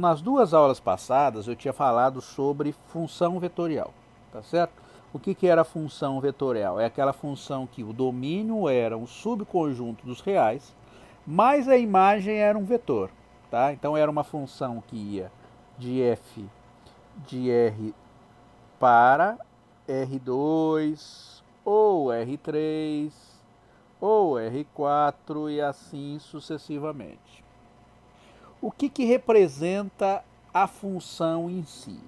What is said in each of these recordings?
Nas duas aulas passadas eu tinha falado sobre função vetorial, tá certo? O que era a função vetorial? É aquela função que o domínio era um subconjunto dos reais, mas a imagem era um vetor, tá? Então era uma função que ia de f de R para R2 ou R3 ou R4 e assim sucessivamente. O que representa a função em si?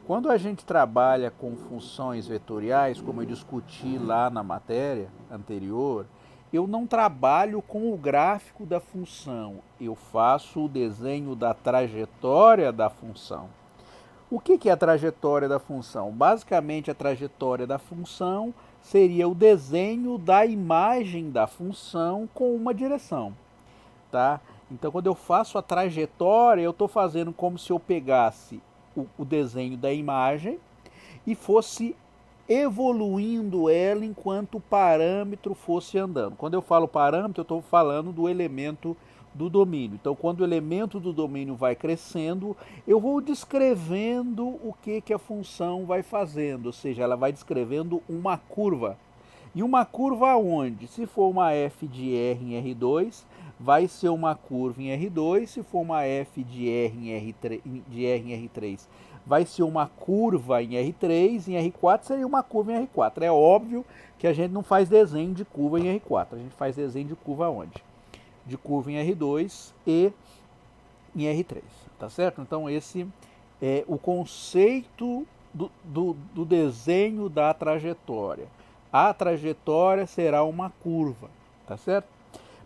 Quando a gente trabalha com funções vetoriais, como eu discuti lá na matéria anterior, eu não trabalho com o gráfico da função, eu faço o desenho da trajetória da função. O que é a trajetória da função? Basicamente, a trajetória da função seria o desenho da imagem da função com uma direção, tá? Então, quando eu faço a trajetória, eu estou fazendo como se eu pegasse o desenho da imagem e fosse evoluindo ela enquanto o parâmetro fosse andando. Quando eu falo parâmetro, eu estou falando do elemento do domínio. Então, quando o elemento do domínio vai crescendo, eu vou descrevendo o que a função vai fazendo, ou seja, ela vai descrevendo uma curva. E uma curva onde? Se for uma f de R em R2, vai ser uma curva em R2. Se for uma f de R em R3, vai ser uma curva em R3. Em R4 seria uma curva em R4. É óbvio que a gente não faz desenho de curva em R4. A gente faz desenho de curva onde? De curva em R2 e em R3. Tá certo? Então esse é o conceito do desenho da trajetória. A trajetória será uma curva, tá certo?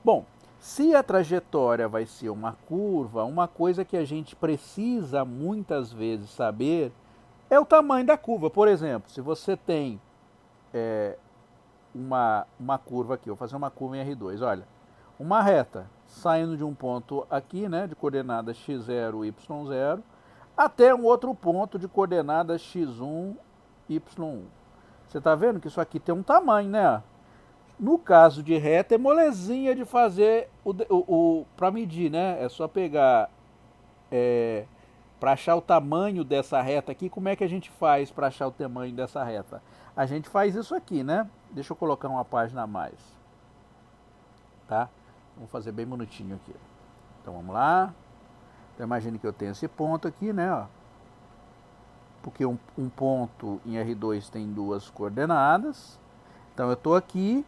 Bom, se a trajetória vai ser uma curva, uma coisa que a gente precisa muitas vezes saber é o tamanho da curva. Por exemplo, se você tem uma curva aqui, eu vou fazer uma curva em R2, olha, uma reta saindo de um ponto aqui, né, de coordenadas x0, y0, até um outro ponto de coordenadas x1, y1. Você está vendo que isso aqui tem um tamanho, né? No caso de reta é molezinha de fazer para medir, né? É só pegar para achar o tamanho dessa reta aqui. Como é que a gente faz para achar o tamanho dessa reta? A gente faz isso aqui, né? Deixa eu colocar uma página a mais, tá? Vamos fazer bem bonitinho aqui. Então vamos lá. Então imagine que eu tenho esse ponto aqui, né? Ó. Porque um ponto em R2 tem duas coordenadas. Então eu estou aqui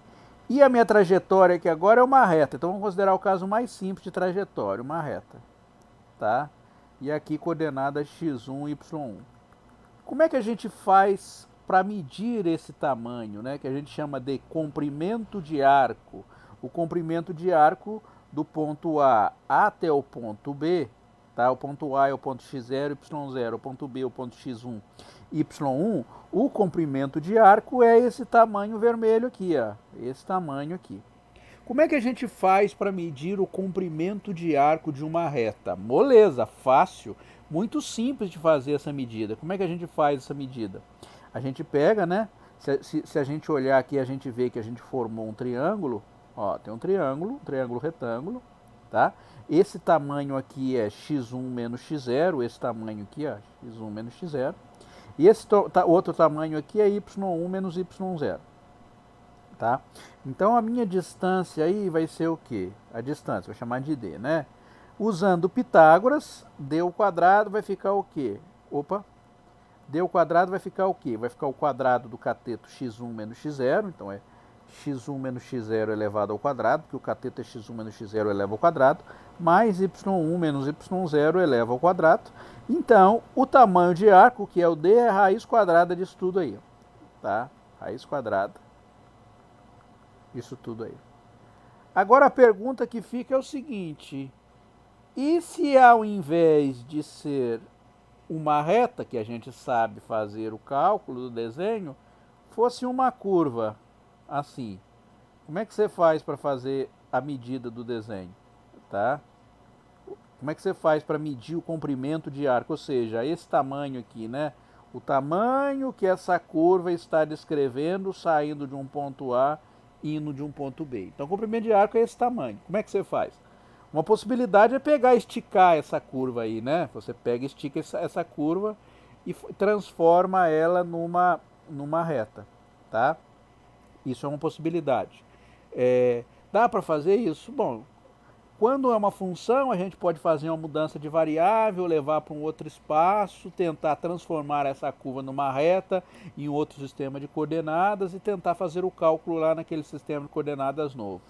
e a minha trajetória aqui agora é uma reta. Então vamos considerar o caso mais simples de trajetória, uma reta, tá? E aqui coordenadas x1 e y1. Como é que a gente faz para medir esse tamanho, né? Que a gente chama de comprimento de arco. O comprimento de arco do ponto A até o ponto B, tá? O ponto A é o ponto x0, y0, o ponto B é o ponto x1, y1. O comprimento de arco é esse tamanho vermelho aqui, ó, esse tamanho aqui. Como é que a gente faz para medir o comprimento de arco de uma reta? Moleza, fácil, muito simples de fazer essa medida. Como é que a gente faz essa medida? A gente pega, né? Se a gente olhar aqui, a gente vê que a gente formou um triângulo. Ó, tem um triângulo retângulo, tá? Esse tamanho aqui é x1 menos x0, esse tamanho aqui, ó, x1 menos x0. E esse outro tamanho aqui é y1 menos y0. Tá? Então a minha distância aí vai ser o quê? A distância, vou chamar de d, né? Usando Pitágoras, d ao quadrado vai ficar o quê? Opa! D ao quadrado vai ficar o quê? Vai ficar o quadrado do cateto x1 menos x0, então é x1 menos x0 elevado ao quadrado, porque o cateto é x1 menos x0 eleva ao quadrado, mais y1 menos y0 eleva ao quadrado. Então, o tamanho de arco, que é o d, é a raiz quadrada disso tudo aí, tá? Raiz quadrada isso tudo aí. Agora a pergunta que fica é o seguinte: e se ao invés de ser uma reta, que a gente sabe fazer o cálculo do desenho, fosse uma curva assim? Como é que você faz para fazer a medida do desenho? Tá? Como é que você faz para medir o comprimento de arco? Ou seja, esse tamanho aqui, né? O tamanho que essa curva está descrevendo saindo de um ponto A indo de um ponto B. Então, o comprimento de arco é esse tamanho. Como é que você faz? Uma possibilidade é pegar e esticar essa curva aí, né? Você pega e estica essa curva e transforma ela numa reta, tá? Isso é uma possibilidade. Dá para fazer isso? Bom, quando é uma função, a gente pode fazer uma mudança de variável, levar para um outro espaço, tentar transformar essa curva numa reta em outro sistema de coordenadas e tentar fazer o cálculo lá naquele sistema de coordenadas novo.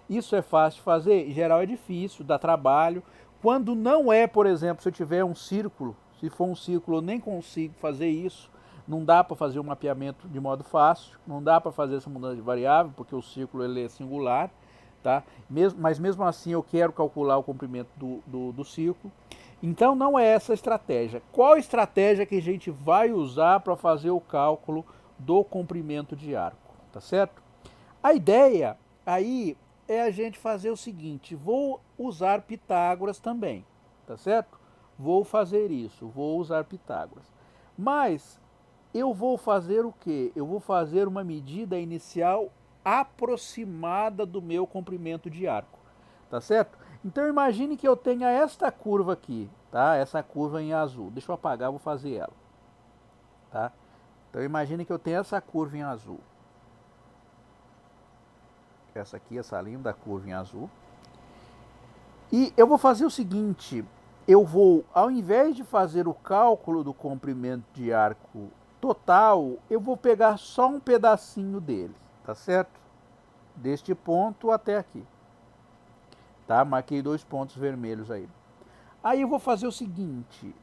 Isso é fácil de fazer? Em geral é difícil, dá trabalho. Quando não é, por exemplo, se eu tiver um círculo, se for um círculo eu nem consigo fazer isso, não dá para fazer o mapeamento de modo fácil, não dá para fazer essa mudança de variável, porque o círculo ele é singular, tá? Mas mesmo assim eu quero calcular o comprimento do círculo. Então não é essa a estratégia. Qual a estratégia que a gente vai usar para fazer o cálculo do comprimento de arco, tá certo? A ideia aí é a gente fazer o seguinte, vou usar Pitágoras também, tá certo? Vou fazer isso, vou usar Pitágoras. Mas eu vou fazer o quê? Eu vou fazer uma medida inicial aproximada do meu comprimento de arco, tá certo? Então imagine que eu tenha esta curva aqui, tá? Essa curva em azul. Deixa eu apagar, vou fazer ela, tá? Então imagine que eu tenho essa curva em azul. Essa aqui, essa linda curva em azul. E eu vou fazer o seguinte, eu vou, ao invés de fazer o cálculo do comprimento de arco total, eu vou pegar só um pedacinho dele, tá certo? Deste ponto até aqui. Tá? Marquei 2 pontos vermelhos aí. Aí eu vou fazer o seguinte,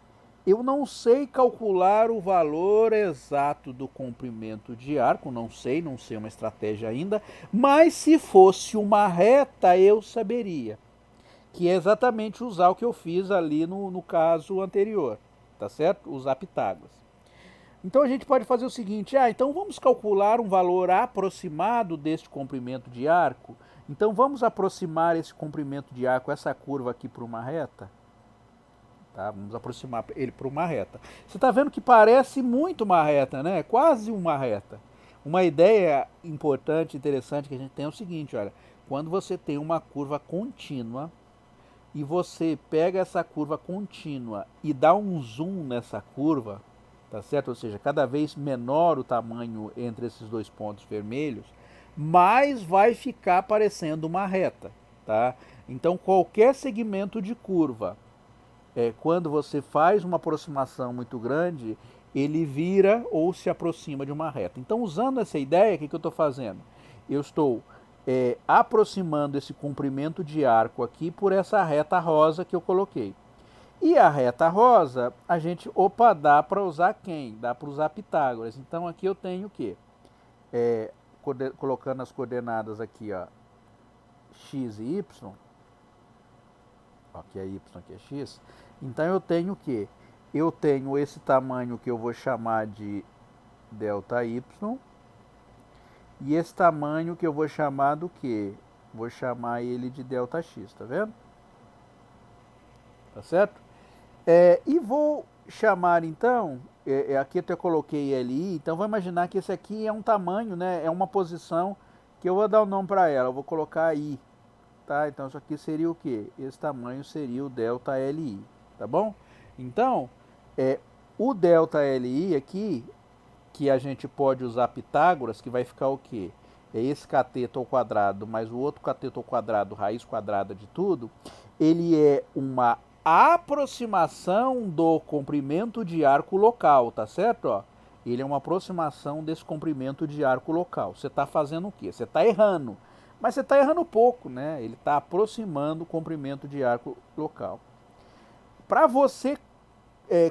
eu não sei calcular o valor exato do comprimento de arco, não sei uma estratégia ainda, mas se fosse uma reta eu saberia, que é exatamente usar o que eu fiz ali no caso anterior, tá certo? Usar Pitágoras. Então a gente pode fazer o seguinte, então vamos calcular um valor aproximado deste comprimento de arco, então vamos aproximar esse comprimento de arco, essa curva aqui para uma reta. Tá? Vamos aproximar ele para uma reta. Você está vendo que parece muito uma reta, né? Quase uma reta. Uma ideia importante, interessante que a gente tem é o seguinte, olha, quando você tem uma curva contínua e você pega essa curva contínua e dá um zoom nessa curva, tá certo? Ou seja, cada vez menor o tamanho entre esses 2 pontos vermelhos, mais vai ficar parecendo uma reta, tá? Então qualquer segmento de curva, quando você faz uma aproximação muito grande, ele vira ou se aproxima de uma reta. Então, usando essa ideia, o que eu estou fazendo? Eu estou aproximando esse comprimento de arco aqui por essa reta rosa que eu coloquei. E a reta rosa, a gente, dá para usar quem? Dá para usar Pitágoras. Então, aqui eu tenho o quê? Colocando as coordenadas aqui, ó, x e y. Aqui é y, aqui é x. Então eu tenho o quê? Eu tenho esse tamanho que eu vou chamar de ΔY. E esse tamanho que eu vou chamar do quê? Vou chamar ele de ΔX, tá vendo? Tá certo? E vou chamar então, aqui eu até coloquei LI, então vou imaginar que esse aqui é um tamanho, né? É uma posição que eu vou dar o nome para ela, eu vou colocar I. Tá? Então isso aqui seria o que? Esse tamanho seria o ΔLI, tá bom? Então, o ΔLI aqui, que a gente pode usar Pitágoras, que vai ficar o quê? É esse cateto ao quadrado mais o outro cateto ao quadrado, raiz quadrada de tudo, ele é uma aproximação do comprimento de arco local, tá certo? Ó, ele é uma aproximação desse comprimento de arco local. Você está fazendo o quê? Você está errando. Mas você está errando pouco, né? Ele está aproximando o comprimento de arco local. Para você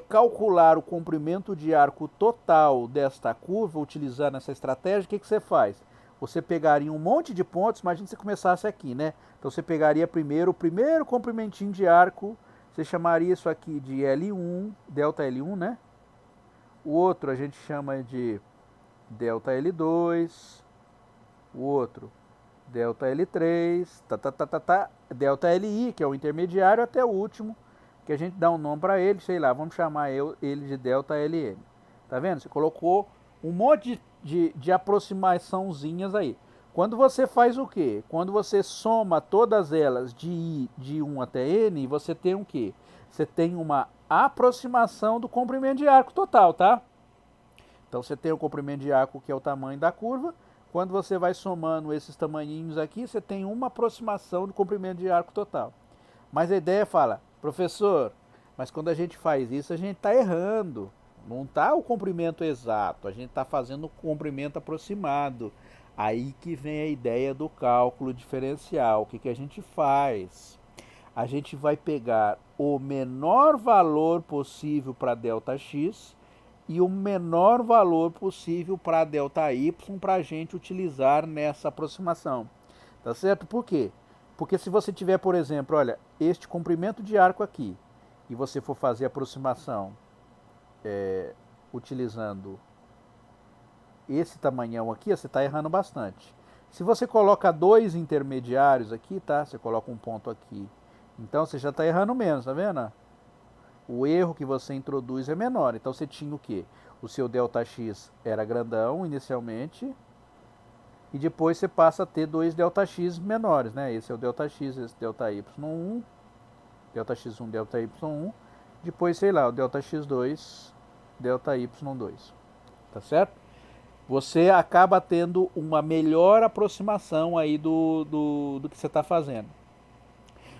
calcular o comprimento de arco total desta curva, utilizando essa estratégia, o que você faz? Você pegaria um monte de pontos, imagina se você começasse aqui, né? Então você pegaria primeiro o primeiro comprimentinho de arco, você chamaria isso aqui de L1, ΔL1, né? O outro a gente chama de ΔL2, o outro ΔL3, ΔLI, que é o intermediário, até o último, que a gente dá um nome para ele, sei lá, vamos chamar ele de ΔLN. Tá vendo? Você colocou um monte de aproximaçãozinhas aí. Quando você faz o quê? Quando você soma todas elas de I de 1 até N, você tem o quê? Você tem uma aproximação do comprimento de arco total, tá? Então você tem o comprimento de arco, que é o tamanho da curva. Quando você vai somando esses tamanhinhos aqui, você tem uma aproximação do comprimento de arco total. Mas a ideia fala, professor, mas quando a gente faz isso, a gente está errando. Não está o comprimento exato, a gente está fazendo o comprimento aproximado. Aí que vem a ideia do cálculo diferencial. O que, que a gente faz? A gente vai pegar o menor valor possível para ΔX e o menor valor possível para ΔY para a gente utilizar nessa aproximação. Tá certo? Por quê? Porque se você tiver, por exemplo, olha, este comprimento de arco aqui, e você for fazer a aproximação utilizando esse tamanhão aqui, você está errando bastante. Se você coloca dois intermediários aqui, tá? Você coloca um ponto aqui. Então você já está errando menos, tá vendo? O erro que você introduz é menor. Então você tinha o quê? O seu ΔX era grandão inicialmente, e depois você passa a ter dois ΔX menores, né? Esse é o ΔX, esse ΔY1, ΔX1, ΔY1, depois, sei lá, o ΔX2, ΔY2, tá certo? Você acaba tendo uma melhor aproximação aí do que você está fazendo.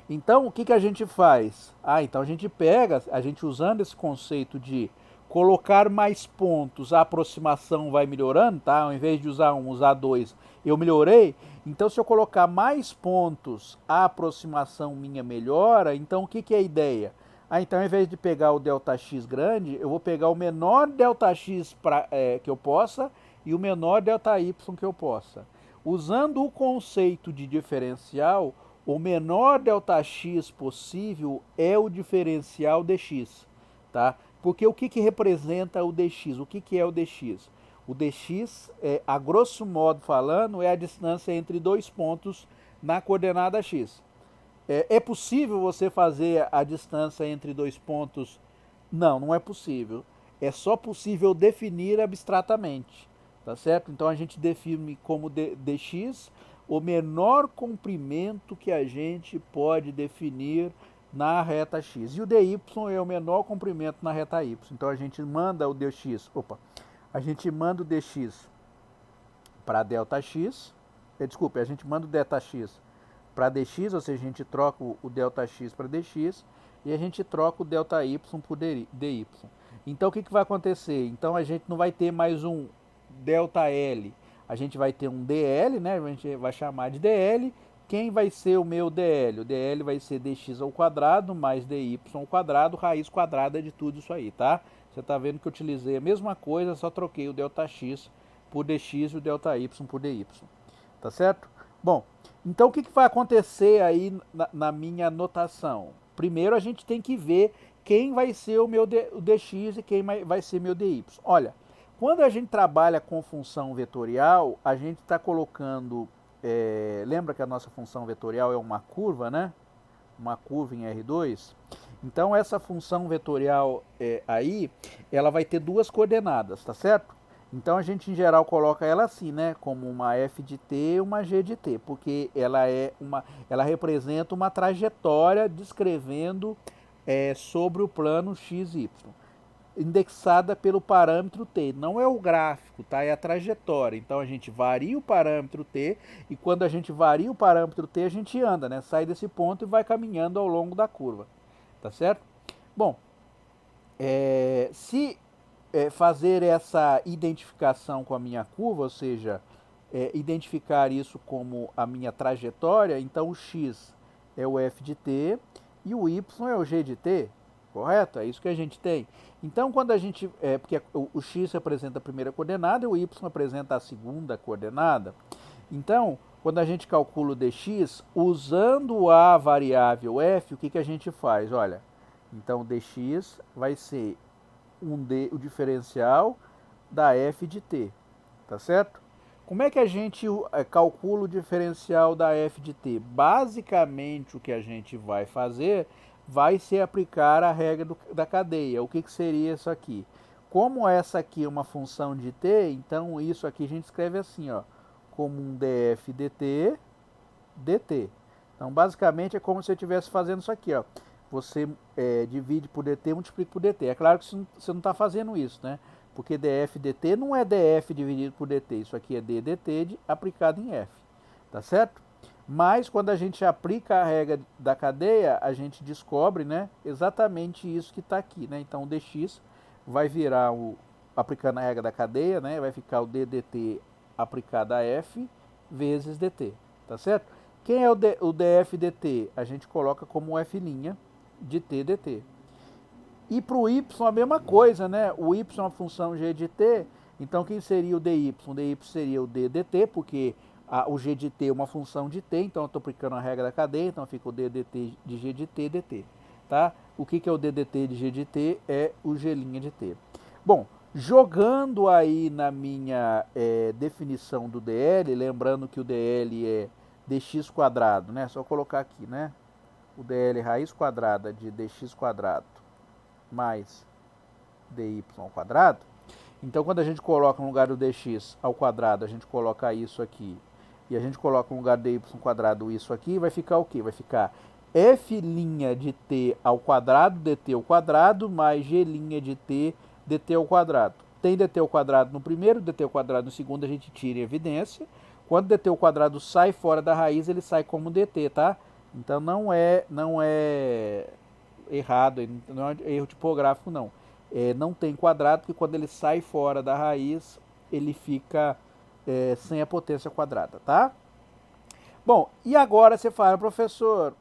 Então, o que, que a gente faz? Então a gente pega, a gente usando esse conceito de colocar mais pontos, a aproximação vai melhorando, tá? Ao invés de usar um, usar dois, eu melhorei. Então, se eu colocar mais pontos, a aproximação minha melhora. Então, o que, que é a ideia? Então, ao invés de pegar o ΔX grande, eu vou pegar o menor ΔX que eu possa e o menor ΔY que eu possa. Usando o conceito de diferencial, o menor ΔX possível é o diferencial dx, tá? Porque o que, que representa o dx? O que, que é o dx? O dx, a grosso modo falando, é a distância entre dois pontos na coordenada x. É possível você fazer a distância entre dois pontos? Não, não é possível. É só possível definir abstratamente, tá certo? Então a gente define como dx o menor comprimento que a gente pode definir na reta x. E o dy é o menor comprimento na reta y. Então a gente manda o dx, a gente manda o dx para ΔX, desculpe, a gente manda o ΔX para dx, ou seja, a gente troca o ΔX para dx e a gente troca o ΔY por dy. Então o que, que vai acontecer? Então a gente não vai ter mais um ΔL, a gente vai ter um DL, né? A gente vai chamar de DL. Quem vai ser o meu DL? O DL vai ser dx ao quadrado mais dy ao quadrado, raiz quadrada de tudo isso aí, tá? Você está vendo que eu utilizei a mesma coisa, só troquei o ΔX por dx e o ΔY por dy. Tá certo? Bom, então o que, que vai acontecer aí na minha notação? Primeiro a gente tem que ver quem vai ser o meu o dx e quem vai ser meu dy. Olha, quando a gente trabalha com função vetorial, a gente está colocando, lembra que a nossa função vetorial é uma curva, né? Uma curva em R2. Então essa função vetorial aí, ela vai ter duas coordenadas, tá certo? Então a gente em geral coloca ela assim, né? Como uma f de t e uma g de t, porque ela representa uma trajetória descrevendo sobre o plano x, y, indexada pelo parâmetro t. Não é o gráfico, tá? É a trajetória. Então a gente varia o parâmetro t e quando a gente varia o parâmetro t, a gente anda, né? Sai desse ponto e vai caminhando ao longo da curva, tá certo? Bom, se fazer essa identificação com a minha curva, ou seja, identificar isso como a minha trajetória, então o x é o f de t e o y é o g de t, correto? É isso que a gente tem. Então, quando a gente, porque o x representa a primeira coordenada e o y representa a segunda coordenada, então, quando a gente calcula o dx, usando a variável f, o que, que a gente faz? Olha, então o dx vai ser o diferencial da f de t, tá certo? Como é que a gente calcula o diferencial da f de t? Basicamente, o que a gente vai fazer vai ser aplicar a regra da cadeia. O que, que seria isso aqui? Como essa aqui é uma função de t, então isso aqui a gente escreve assim, ó, como um df dt. Então, basicamente, é como se eu estivesse fazendo isso aqui, ó. Você divide por dt, multiplica por dt. É claro que você não está fazendo isso, né? Porque df dt não é df dividido por dt. Isso aqui é d dt aplicado em f. Tá certo? Mas, quando a gente aplica a regra da cadeia, a gente descobre, né, exatamente isso que está aqui, né? Então, o dx vai virar, aplicando a regra da cadeia, né? Vai ficar o d dt aplicado a f vezes dt. Tá certo? Quem é o df dt? A gente coloca como f' de t dt. E para o y a mesma coisa, né? O y é uma função g de t, então quem seria o dy? O dy seria o d dt, porque o g de t é uma função de t, então eu estou aplicando a regra da cadeia, então fica o d dt de g de t dt. Tá? O que é o d dt de g de t? É o g' de t. Bom, jogando aí na minha definição do dl, lembrando que o dl é dx quadrado, né? Só colocar aqui, né? O dl raiz quadrada de dx quadrado mais dy ao quadrado. Então, quando a gente coloca no lugar do dx ao quadrado, a gente coloca isso aqui, e a gente coloca no lugar do dy ao quadrado isso aqui, vai ficar o quê? Vai ficar f' de t ao quadrado dt ao quadrado mais g' de t dt ao quadrado. Tem dt ao quadrado no primeiro, dt ao quadrado no segundo, a gente tira em evidência. Quando dt ao quadrado sai fora da raiz, ele sai como dt, tá? Então não é errado, não é erro tipográfico não. Não tem quadrado, porque quando ele sai fora da raiz, ele fica sem a potência quadrada, tá? Bom, e agora você fala, professor,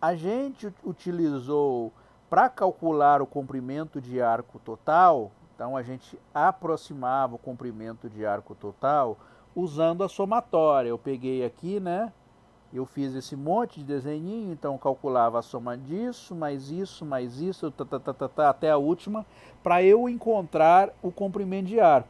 a gente utilizou para calcular o comprimento de arco total, então a gente aproximava o comprimento de arco total usando a somatória. Eu peguei aqui, né? Eu fiz esse monte de desenhinho, então calculava a soma disso, mais isso, até a última, para eu encontrar o comprimento de arco.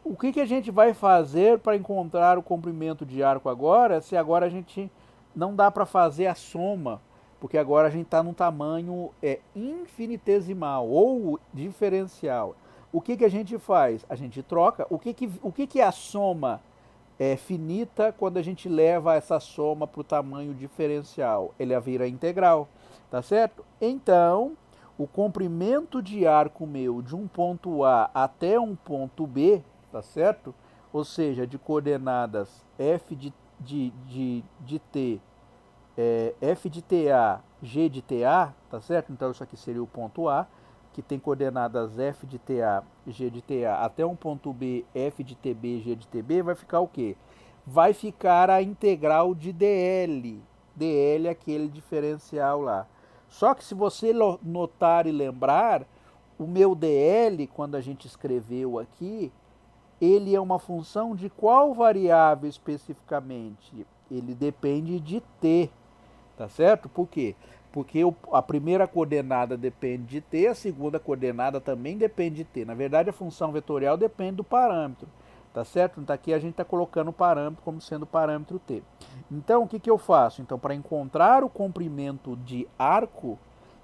O que a gente vai fazer para encontrar o comprimento de arco agora, se agora a gente não dá para fazer a soma, porque agora a gente está num tamanho infinitesimal ou diferencial. O que a gente faz? A gente troca. O que é a soma finita quando a gente leva essa soma para o tamanho diferencial? Ele vira integral, tá certo? Então, o comprimento de arco meu de um ponto A até um ponto B, tá certo? Ou seja, de coordenadas f de t, f de ta, g de ta, tá certo? Então isso aqui seria o ponto A, que tem coordenadas f de ta, g de ta, até um ponto B, f de tb, g de tb, vai ficar o quê? Vai ficar a integral de dl. dl é aquele diferencial lá. Só que se você notar e lembrar, o meu dl, quando a gente escreveu aqui, ele é uma função de qual variável especificamente? Ele depende de t, tá certo? Por quê? Porque a primeira coordenada depende de t, a segunda coordenada também depende de t. Na verdade, a função vetorial depende do parâmetro, tá certo? Então aqui a gente está colocando o parâmetro como sendo o parâmetro t. Então, o que eu faço? Então, para encontrar o comprimento de arco,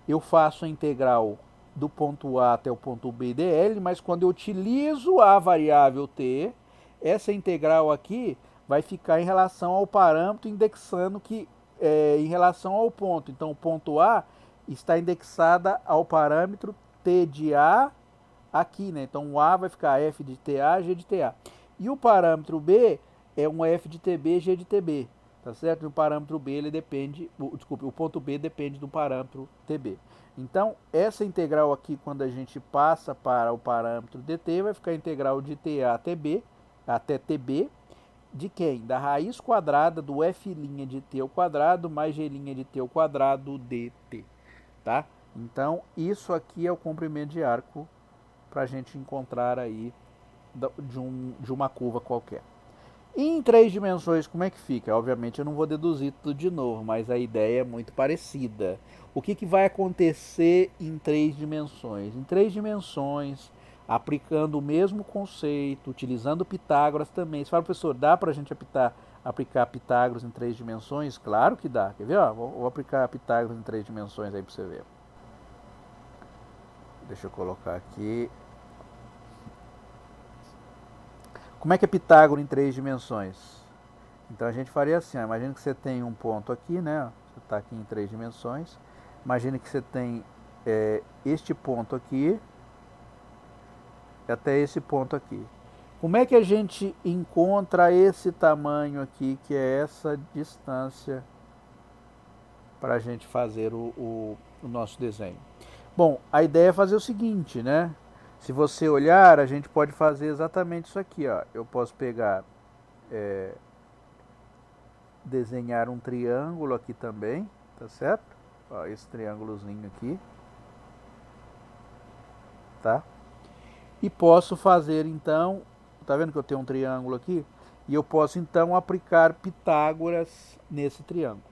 eu faço a integral do ponto A até o ponto B dl, mas quando eu utilizo a variável t, essa integral aqui vai ficar em relação ao parâmetro, indexando que em relação ao ponto. Então, o ponto A está indexada ao parâmetro t de A aqui, né? Então, o A vai ficar f de ta, g de ta. E o parâmetro B é um f de tb, g de tb, tá certo? E o parâmetro B, ele depende, desculpe, o ponto B depende do parâmetro tb. Então, essa integral aqui, quando a gente passa para o parâmetro dt, vai ficar a integral de ta até tb, de quem? Da raiz quadrada do f' de t ao quadrado mais g' de t ao quadrado dt, tá? Então, isso aqui é o comprimento de arco para a gente encontrar aí de uma curva qualquer. E em 3 dimensões, como é que fica? Obviamente eu não vou deduzir tudo de novo, mas a ideia é muito parecida. O que vai acontecer em 3 dimensões? Em 3 dimensões, aplicando o mesmo conceito, utilizando Pitágoras também. Você fala, professor, dá para a gente aplicar Pitágoras em 3 dimensões? Claro que dá. Quer ver? Ó, vou aplicar Pitágoras em 3 dimensões aí para você ver. Deixa eu colocar aqui. Como é que é Pitágoras em 3 dimensões? Então a gente faria assim, imagina que você tem um ponto aqui, né? Você está aqui em 3 dimensões. Imagina que você tem este ponto aqui até esse ponto aqui. Como é que a gente encontra esse tamanho aqui, que é essa distância, para a gente fazer o nosso desenho? Bom, a ideia é fazer o seguinte, né? Se você olhar, a gente pode fazer exatamente isso aqui, ó. Eu posso pegar, desenhar um triângulo aqui também, tá certo? Ó, esse triângulozinho aqui, tá? E posso fazer então, tá vendo que eu tenho um triângulo aqui? E eu posso então aplicar Pitágoras nesse triângulo,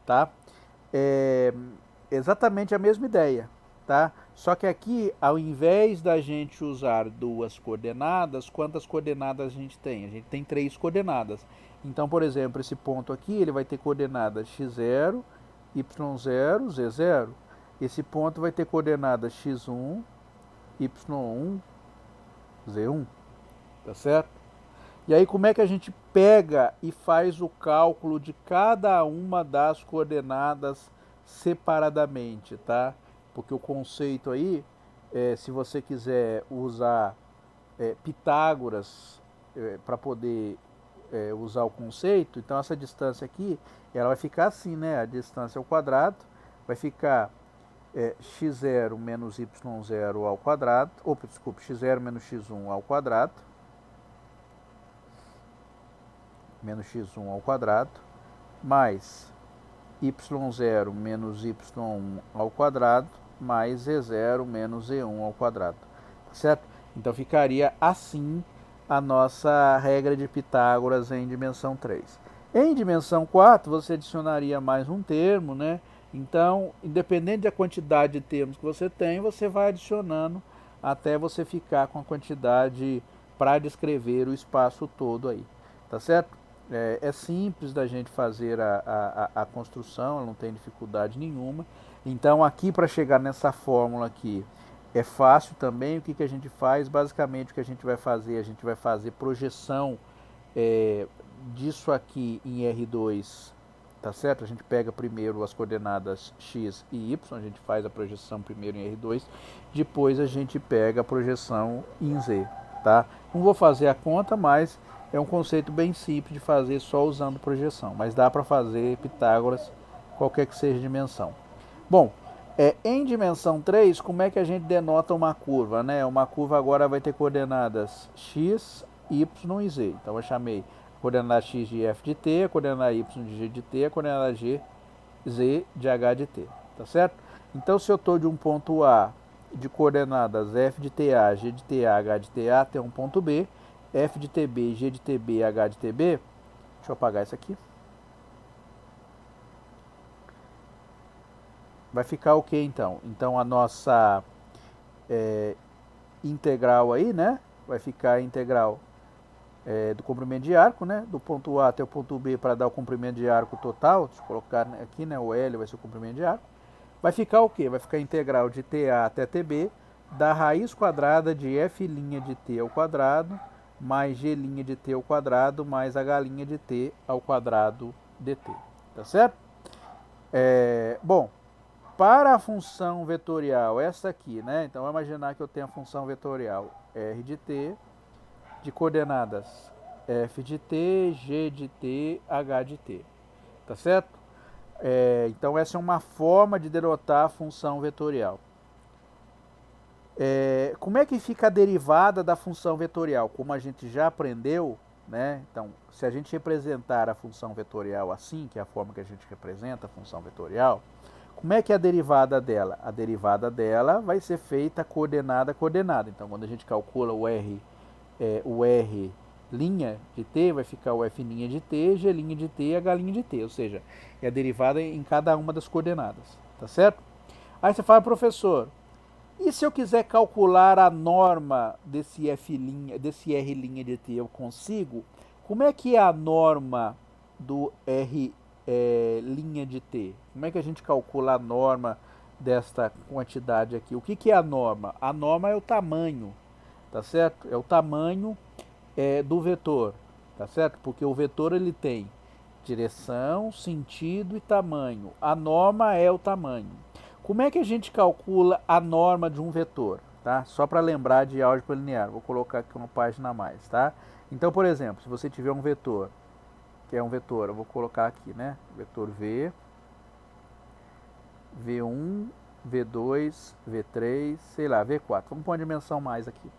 tá? É exatamente a mesma ideia, tá? Só que aqui, ao invés da gente usar 2 coordenadas, quantas coordenadas a gente tem? A gente tem 3 coordenadas. Então, por exemplo, esse ponto aqui, ele vai ter coordenadas x0, y0, z0. Esse ponto vai ter coordenadas x1, y1, z1, tá certo? E aí como é que a gente pega e faz o cálculo de cada uma das coordenadas separadamente, tá? Porque o conceito aí, se você quiser usar Pitágoras para poder usar o conceito, então essa distância aqui, ela vai ficar assim, né? A distância ao quadrado vai ficar x0 menos y0 ao quadrado, desculpe, x0 menos x1 ao quadrado, menos x1 ao quadrado, mais y0 menos y1 ao quadrado, mais z0 menos z1 ao quadrado, certo? Então ficaria assim a nossa regra de Pitágoras em dimensão 3. Em dimensão 4, você adicionaria mais um termo, né? Então, independente da quantidade de termos que você tem, você vai adicionando até você ficar com a quantidade para descrever o espaço todo aí, tá certo? É simples da gente fazer a construção, não tem dificuldade nenhuma. Então aqui, para chegar nessa fórmula aqui, é fácil também. O que, que a gente faz? Basicamente o que a gente vai fazer projeção disso aqui em R2, tá certo? A gente pega primeiro as coordenadas x e y, a gente faz a projeção primeiro em R2, depois a gente pega a projeção em Z, tá? Não vou fazer a conta, mas é um conceito bem simples de fazer só usando projeção, mas dá para fazer Pitágoras qualquer que seja a dimensão. Bom, em dimensão 3, como é que a gente denota uma curva, né? Uma curva agora vai ter coordenadas x, y e z. Então eu chamei a coordenada x de f de t, a coordenada y de g de t, a coordenada g, z de h de t, tá certo? Então se eu estou de um ponto A de coordenadas f de ta, g de ta, h de ta até um ponto B, f de tb, g de tb, h de tb, deixa eu apagar isso aqui. Vai ficar o que então? Então a nossa integral aí, né? Vai ficar a integral do comprimento de arco, né? Do ponto A até o ponto B para dar o comprimento de arco total. Deixa eu colocar aqui, né? O L vai ser o comprimento de arco. Vai ficar o que? Vai ficar a integral de TA até TB da raiz quadrada de f' de t ao quadrado mais g' de t ao quadrado mais h' de t ao quadrado dt. Tá certo? Bom, para a função vetorial, essa aqui, né? Então, vamos imaginar que eu tenho a função vetorial r de t de coordenadas f de t, g de t, h de t. Tá certo? Então, essa é uma forma de denotar a função vetorial. Como é que fica a derivada da função vetorial? Como a gente já aprendeu, né? Então, se a gente representar a função vetorial assim, que é a forma que a gente representa a função vetorial, como é que é a derivada dela? A derivada dela vai ser feita coordenada a coordenada. Então, quando a gente calcula o R linha de t, vai ficar o f' de t, g' de t e h' de t. Ou seja, é a derivada em cada uma das coordenadas. Tá certo? Aí você fala, professor, e se eu quiser calcular a norma desse desse R' de t, eu consigo? Como é que é a norma do R' de t? Como é que a gente calcula a norma desta quantidade aqui? O que é a norma? A norma é o tamanho, tá certo? É o tamanho do vetor, tá certo? Porque o vetor ele tem direção, sentido e tamanho. A norma é o tamanho. Como é que a gente calcula a norma de um vetor? Tá? Só para lembrar de álgebra linear. Vou colocar aqui uma página a mais. Tá? Então, por exemplo, se você tiver um vetor, que é um vetor, eu vou colocar aqui, né? Vetor V, V1, V2, V3, sei lá, V4. Vamos pôr uma dimensão mais aqui.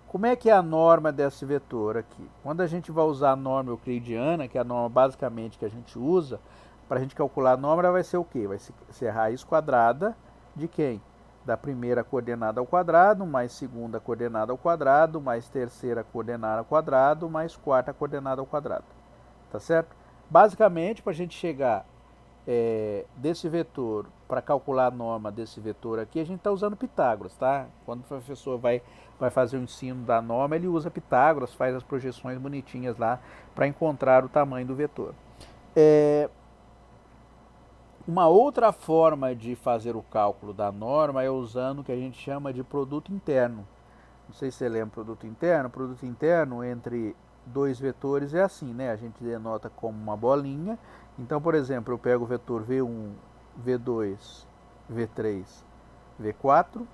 Como é que é a norma desse vetor aqui? Quando a gente vai usar a norma euclidiana, que é a norma basicamente que a gente usa, para a gente calcular a norma, ela vai ser o quê? Vai ser a raiz quadrada de quem? Da primeira coordenada ao quadrado, mais segunda coordenada ao quadrado, mais terceira coordenada ao quadrado, mais quarta coordenada ao quadrado. Tá certo? Basicamente, para a gente chegar desse vetor, para calcular a norma desse vetor aqui, a gente está usando Pitágoras, tá? Quando o professor vai fazer o ensino da norma, ele usa Pitágoras, faz as projeções bonitinhas lá para encontrar o tamanho do vetor. Uma outra forma de fazer o cálculo da norma é usando o que a gente chama de produto interno. Não sei se você lembra produto interno. Produto interno entre dois vetores é assim, né? A gente denota como uma bolinha. Então, por exemplo, eu pego o vetor V1, V2, V3, V4,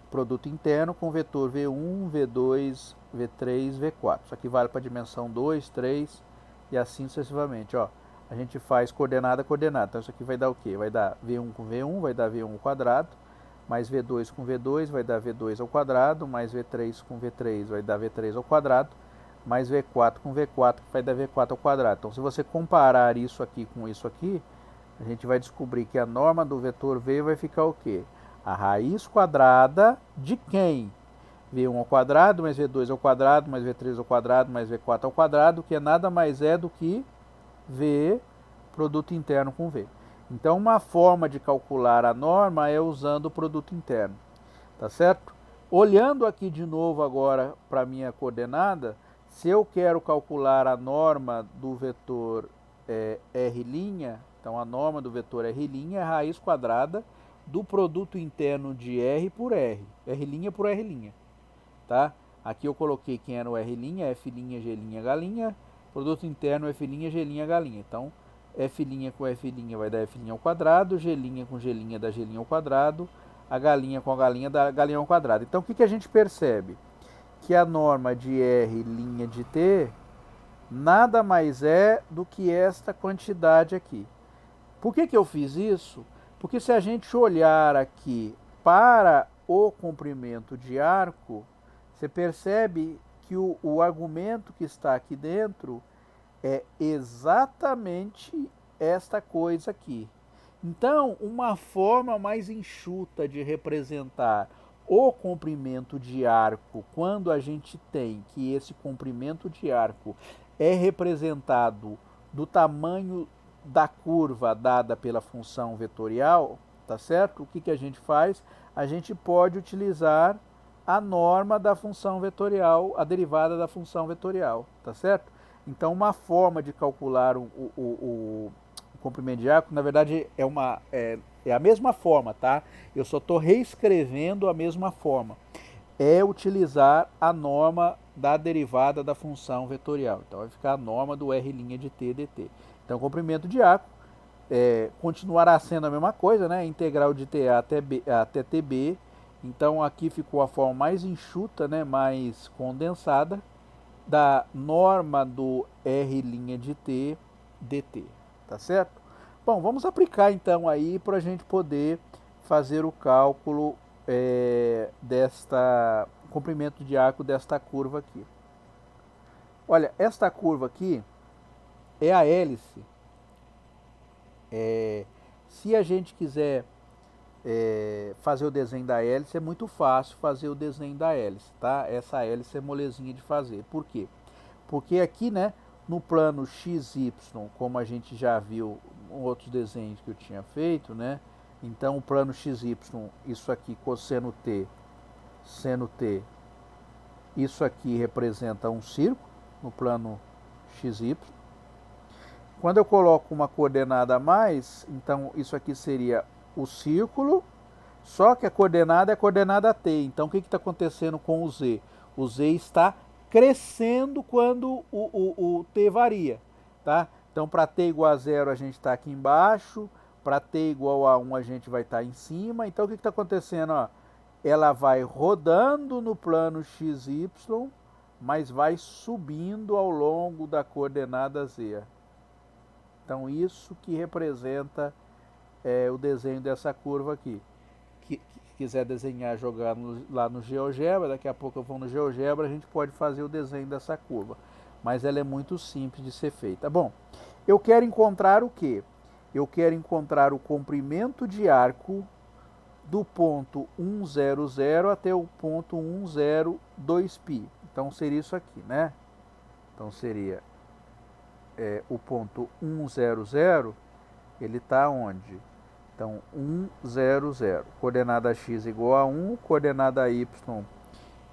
produto interno com vetor V1, V2, V3, V4. Isso aqui vale para a dimensão 2, 3 e assim sucessivamente. Ó, a gente faz coordenada a coordenada. Então, isso aqui vai dar o quê? Vai dar V1 com V1, vai dar V1 ao quadrado, mais V2 com V2, vai dar V2 ao quadrado, mais V3 com V3, vai dar V3 ao quadrado, mais V4 com V4, que vai dar V4 ao quadrado. Então, se você comparar isso aqui com isso aqui, a gente vai descobrir que a norma do vetor V vai ficar o quê? A raiz quadrada de quem? V1 ao quadrado, mais V2 ao quadrado, mais V3 ao quadrado, mais V4 ao quadrado, que nada mais é do que V produto interno com V. Então, uma forma de calcular a norma é usando o produto interno, tá certo? Olhando aqui de novo agora para a minha coordenada, se eu quero calcular a norma do vetor R', então a norma do vetor R' é a raiz quadrada do produto interno de R por R, R' por R', tá? Aqui eu coloquei quem era o R', F', G', galinha, produto interno F', G', galinha. Então, F' com F' vai dar F' ao quadrado, G' com G' dá G' ao quadrado, a galinha com a galinha dá galinha ao quadrado. Então, o que a gente percebe? Que a norma de R' de T nada mais é do que esta quantidade aqui. Por que eu fiz isso? Porque se a gente olhar aqui para o comprimento de arco, você percebe que o argumento que está aqui dentro é exatamente esta coisa aqui. Então, uma forma mais enxuta de representar o comprimento de arco, quando a gente tem que esse comprimento de arco é representado do tamanho da curva dada pela função vetorial, tá certo? O que a gente faz? A gente pode utilizar a norma da função vetorial, a derivada da função vetorial, tá certo? Então, uma forma de calcular o comprimento de arco, na verdade, é a mesma forma, tá? Eu só estou reescrevendo a mesma forma. É utilizar a norma da derivada da função vetorial. Então, vai ficar a norma do R' de T dt. Então, o comprimento de arco continuará sendo a mesma coisa, né? Integral de TA até TB. Então, aqui ficou a forma mais enxuta, né? Mais condensada da norma do R' de T dt, tá certo? Bom, vamos aplicar então aí para a gente poder fazer o cálculo desta comprimento de arco desta curva aqui. Olha, esta curva aqui é a hélice. Se a gente quiser fazer o desenho da hélice, é muito fácil fazer o desenho da hélice, tá? Essa hélice é molezinha de fazer. Por quê? Porque aqui, né, no plano XY, como a gente já viu em outros desenhos que eu tinha feito, né? Então, o plano XY, isso aqui, cosseno T, seno T, isso aqui representa um círculo no plano XY. Quando eu coloco uma coordenada a mais, então isso aqui seria o círculo, só que a coordenada é a coordenada T. Então, o que está acontecendo com o Z? O Z está crescendo quando o t varia, tá? Então, para t igual a 0, a gente está aqui embaixo, para t igual a 1, a gente vai estar em cima. Então, o que está acontecendo? Ó? Ela vai rodando no plano XY, mas vai subindo ao longo da coordenada Z. Então, isso que representa o desenho dessa curva aqui. Que quiser desenhar, jogar lá no GeoGebra, daqui a pouco eu vou no GeoGebra, a gente pode fazer o desenho dessa curva. Mas ela é muito simples de ser feita. Bom, eu quero encontrar o quê? Eu quero encontrar o comprimento de arco do ponto 100 até o ponto 102π. Então seria isso aqui, né? Então seria o ponto 100, ele está onde? Então 100, coordenada x igual a 1, coordenada y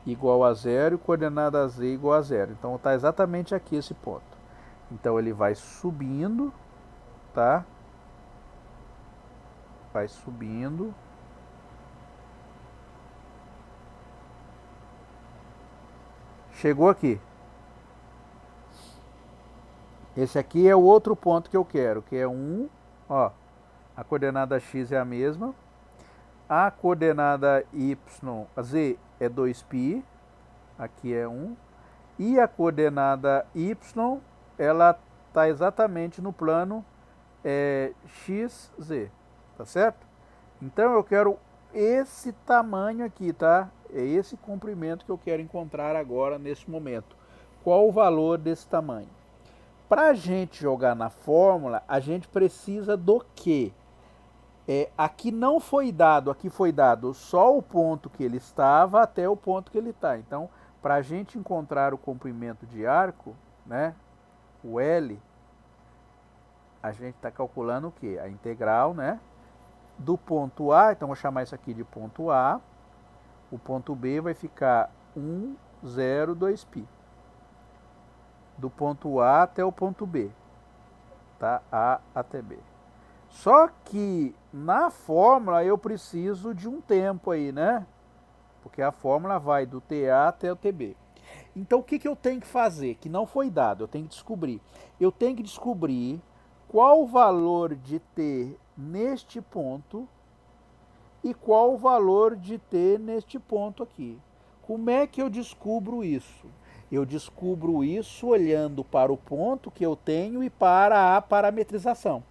igual a 0 e coordenada z igual a 0. Então está exatamente aqui esse ponto. Então ele vai subindo, tá? Vai subindo. Chegou aqui. Esse aqui é o outro ponto que eu quero, que é 1, ó, a coordenada x é a mesma, a coordenada y, a z é 2π, aqui é 1, e a coordenada y, ela está exatamente no plano xz, tá certo? Então eu quero esse tamanho aqui, tá? É esse comprimento que eu quero encontrar agora, nesse momento. Qual o valor desse tamanho? Para a gente jogar na fórmula, a gente precisa do quê? Aqui não foi dado, aqui foi dado só o ponto que ele estava até o ponto que ele está. Então, para a gente encontrar o comprimento de arco, né, o L, a gente está calculando o quê? A integral, né, do ponto A, então vou chamar isso aqui de ponto A, o ponto B vai ficar 102π. Do ponto A até o ponto B, tá? A até B. Só que na fórmula eu preciso de um tempo aí, né? Porque a fórmula vai do TA até o TB. Então o que eu tenho que fazer? Que não foi dado, eu tenho que descobrir. Eu tenho que descobrir qual o valor de T neste ponto e qual o valor de T neste ponto aqui. Como é que eu descubro isso? Eu descubro isso olhando para o ponto que eu tenho e para a parametrização,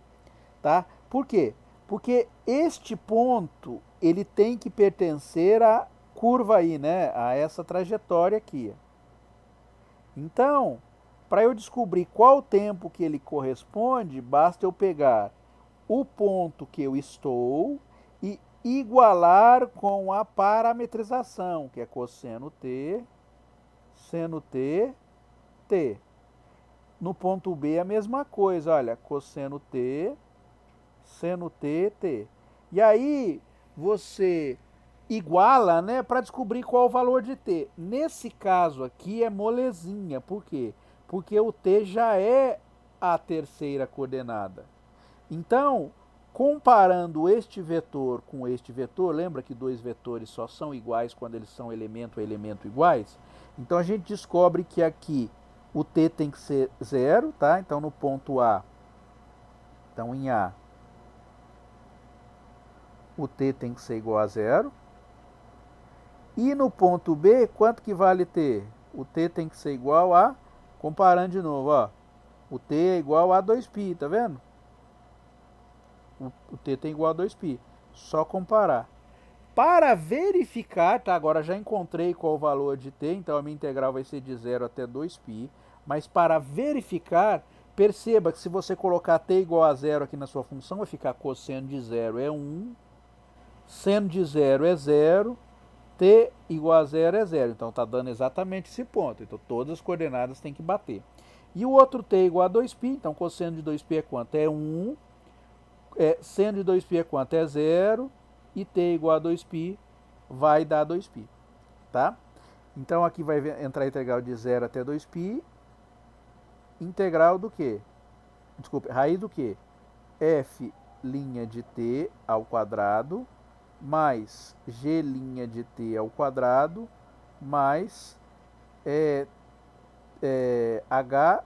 tá? Por quê? Porque este ponto, ele tem que pertencer à curva aí, né? A essa trajetória aqui. Então, para eu descobrir qual tempo que ele corresponde, basta eu pegar o ponto que eu estou e igualar com a parametrização, que é cosseno T, seno T, T. No ponto B a mesma coisa, olha, cosseno T, seno T, T. E aí você iguala, né, para descobrir qual o valor de T. Nesse caso aqui é molezinha, por quê? Porque o T já é a terceira coordenada. Então, comparando este vetor com este vetor, lembra que dois vetores só são iguais quando eles são elemento a elemento iguais? Então a gente descobre que aqui o t tem que ser 0, tá? Então no ponto A, então em A, o t tem que ser igual a 0. E no ponto B, quanto que vale t? O t tem que ser igual a, comparando de novo, ó, o t é igual a 2π, tá vendo? O t tem igual a 2π, só comparar. Para verificar, tá? Agora já encontrei qual o valor de t, então a minha integral vai ser de 0 até 2π. Mas para verificar, perceba que se você colocar t igual a 0 aqui na sua função, vai ficar cosseno de 0 é 1, seno de 0 é 0, t igual a 0 é 0. Então está dando exatamente esse ponto. Então todas as coordenadas têm que bater. E o outro t igual a 2π, então cosseno de 2π é quanto? É 1, seno de 2π é quanto? É 0. E t igual a 2π vai dar 2π, tá? Então aqui vai entrar a integral de 0 até 2π, integral do quê? Desculpe, raiz do quê? F' de t ao quadrado mais g' de t ao quadrado mais h'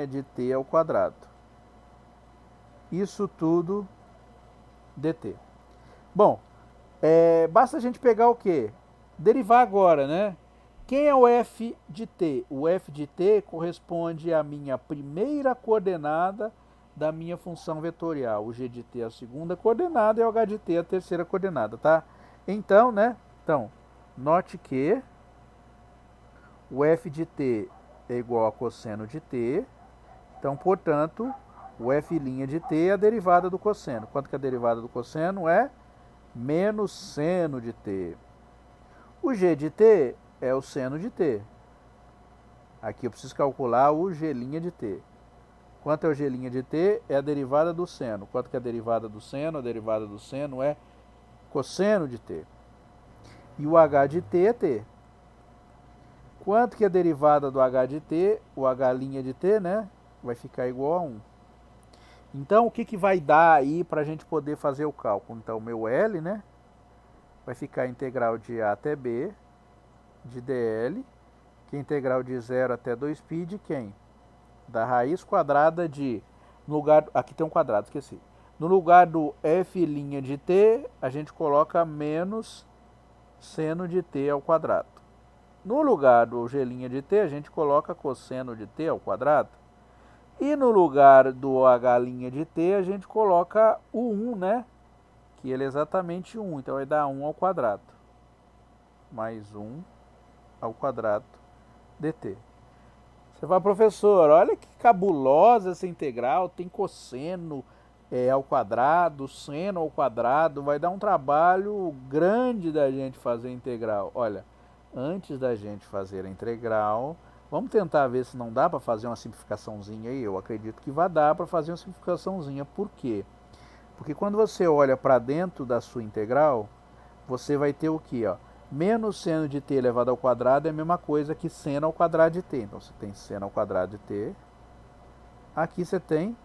de t ao quadrado. Isso tudo dt. Bom, basta a gente pegar o quê? Derivar agora, né? Quem é o f de t? O f de t corresponde à minha primeira coordenada da minha função vetorial. O g de t é a segunda coordenada e o h de t é a terceira coordenada, tá? Então, né? Então, note que o f de t é igual a cosseno de t. Então, portanto, o f' de t é a derivada do cosseno. Quanto que é a derivada do cosseno? É menos seno de t. O g de t é o seno de t. Aqui eu preciso calcular o g' de t. Quanto é o g' de t? É a derivada do seno. Quanto que é a derivada do seno? A derivada do seno é cosseno de t. E o h de t é t. Quanto que é a derivada do h de t? O h' de t, né? Vai ficar igual a 1. Então, o que vai dar aí para a gente poder fazer o cálculo? Então, o meu L, né? Vai ficar a integral de A até B, de dl, que é a integral de 0 até 2π de quem? Da raiz quadrada de... aqui tem um quadrado, esqueci. No lugar do f' de t, a gente coloca menos seno de t ao quadrado. No lugar do g' de t, a gente coloca cosseno de t ao quadrado. E no lugar do h' de t, a gente coloca o 1, né? Que ele é exatamente 1, então vai dar 1 ao quadrado. Mais 1 ao quadrado dt. Você fala, professor, olha que cabulosa essa integral, tem cosseno ao quadrado, seno ao quadrado, vai dar um trabalho grande da gente fazer a integral. Olha, antes da gente fazer a integral, vamos tentar ver se não dá para fazer uma simplificaçãozinha aí. Eu acredito que vai dar para fazer uma simplificaçãozinha. Por quê? Porque quando você olha para dentro da sua integral, você vai ter o quê? Ó? Menos seno de t elevado ao quadrado é a mesma coisa que seno ao quadrado de t. Então, você tem seno ao quadrado de t. Aqui você tem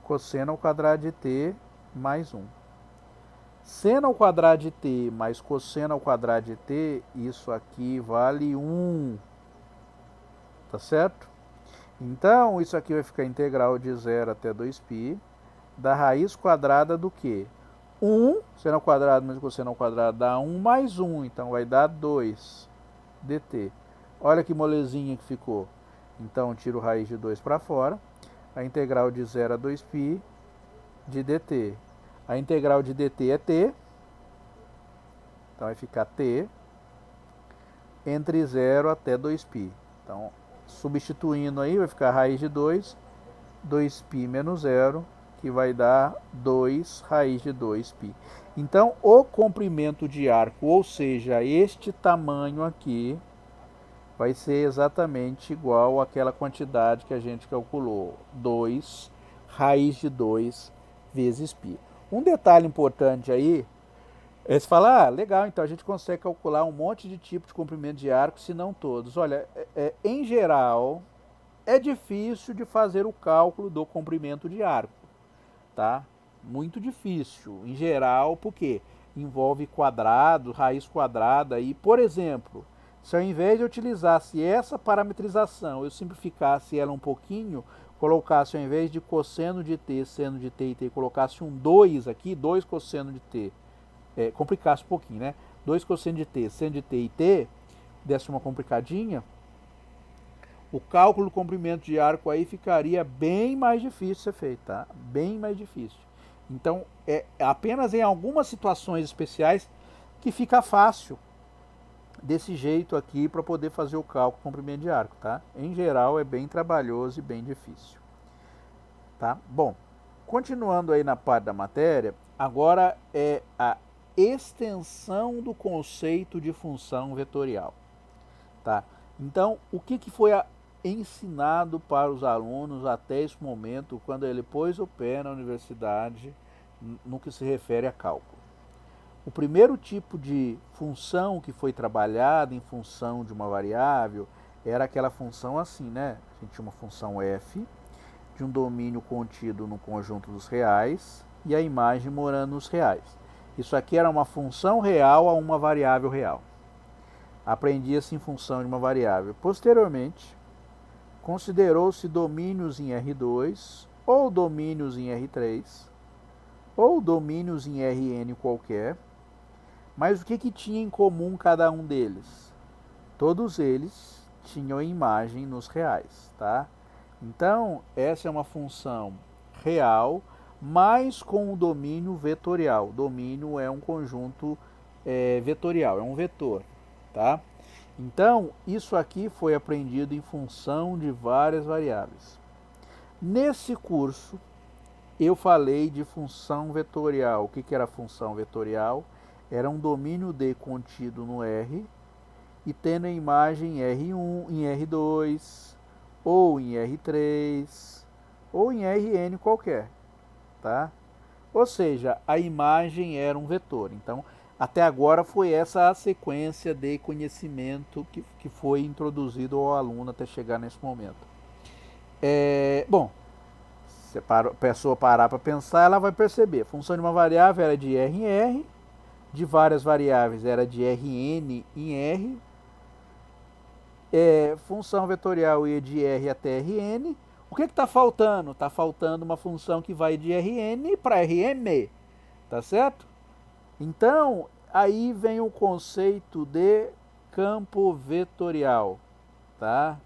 cosseno ao quadrado de t mais 1. Seno ao quadrado de t mais cosseno ao quadrado de t, isso aqui vale 1. Tá certo? Então, isso aqui vai ficar integral de 0 até 2π da raiz quadrada do quê? 1, seno ao quadrado mais cosseno ao quadrado dá 1 mais 1, então vai dar 2 dt. Olha que molezinha que ficou. Então, tiro raiz de 2 para fora. A integral de 0 a 2π de dt. A integral de dt é t. Então, vai ficar t entre 0 até 2π. Então, substituindo aí, vai ficar raiz de 2, 2π menos 0, que vai dar 2 raiz de 2π. Então, o comprimento de arco, ou seja, este tamanho aqui, vai ser exatamente igual àquela quantidade que a gente calculou, 2 raiz de 2 vezes π. Um detalhe importante aí, é você falar, legal, então a gente consegue calcular um monte de tipo de comprimento de arco, se não todos. Olha, em geral, é difícil de fazer o cálculo do comprimento de arco, tá? Muito difícil, em geral, porque envolve quadrado, raiz quadrada, e, por exemplo, se ao invés de eu utilizasse essa parametrização, eu simplificasse ela um pouquinho, colocasse ao invés de cosseno de t, seno de t e t, colocasse um 2 aqui, 2 cosseno de t, complicasse um pouquinho, né? 2 cosseno de t, seno de t e t, desse uma complicadinha, o cálculo do comprimento de arco aí ficaria bem mais difícil de ser feito, tá? Bem mais difícil. Então, é apenas em algumas situações especiais que fica fácil desse jeito aqui para poder fazer o cálculo do comprimento de arco, tá? Em geral, é bem trabalhoso e bem difícil, tá? Bom, continuando aí na parte da matéria, agora é a extensão do conceito de função vetorial, tá? Então, o que foi ensinado para os alunos até esse momento, quando ele pôs o pé na universidade, no que se refere a cálculo? O primeiro tipo de função que foi trabalhada em função de uma variável era aquela função assim, né? A gente tinha uma função f de um domínio contido no conjunto dos reais e a imagem morando nos reais. Isso aqui era uma função real a uma variável real. Aprendia-se em função de uma variável. Posteriormente, considerou-se domínios em R2, ou domínios em R3, ou domínios em Rn qualquer, mas o que tinha em comum cada um deles? Todos eles tinham imagem nos reais, tá? Então, essa é uma função real, mas com o domínio vetorial. Domínio é um conjunto vetorial, é um vetor, tá? Então, isso aqui foi aprendido em função de várias variáveis. Nesse curso, eu falei de função vetorial. O que era função vetorial? Era um domínio D contido no R e tendo a imagem em R1, em R2, ou em R3, ou em Rn qualquer, tá? Ou seja, a imagem era um vetor. Então, até agora foi essa a sequência de conhecimento que foi introduzido ao aluno até chegar nesse momento. Bom, se a pessoa parar para pensar, ela vai perceber. A função de uma variável era de R em R, de várias variáveis era de Rn em R, função vetorial ia de R até Rn. O que está faltando? Está faltando uma função que vai de Rn para Rm, tá certo? Então, aí vem o conceito de campo vetorial, tá?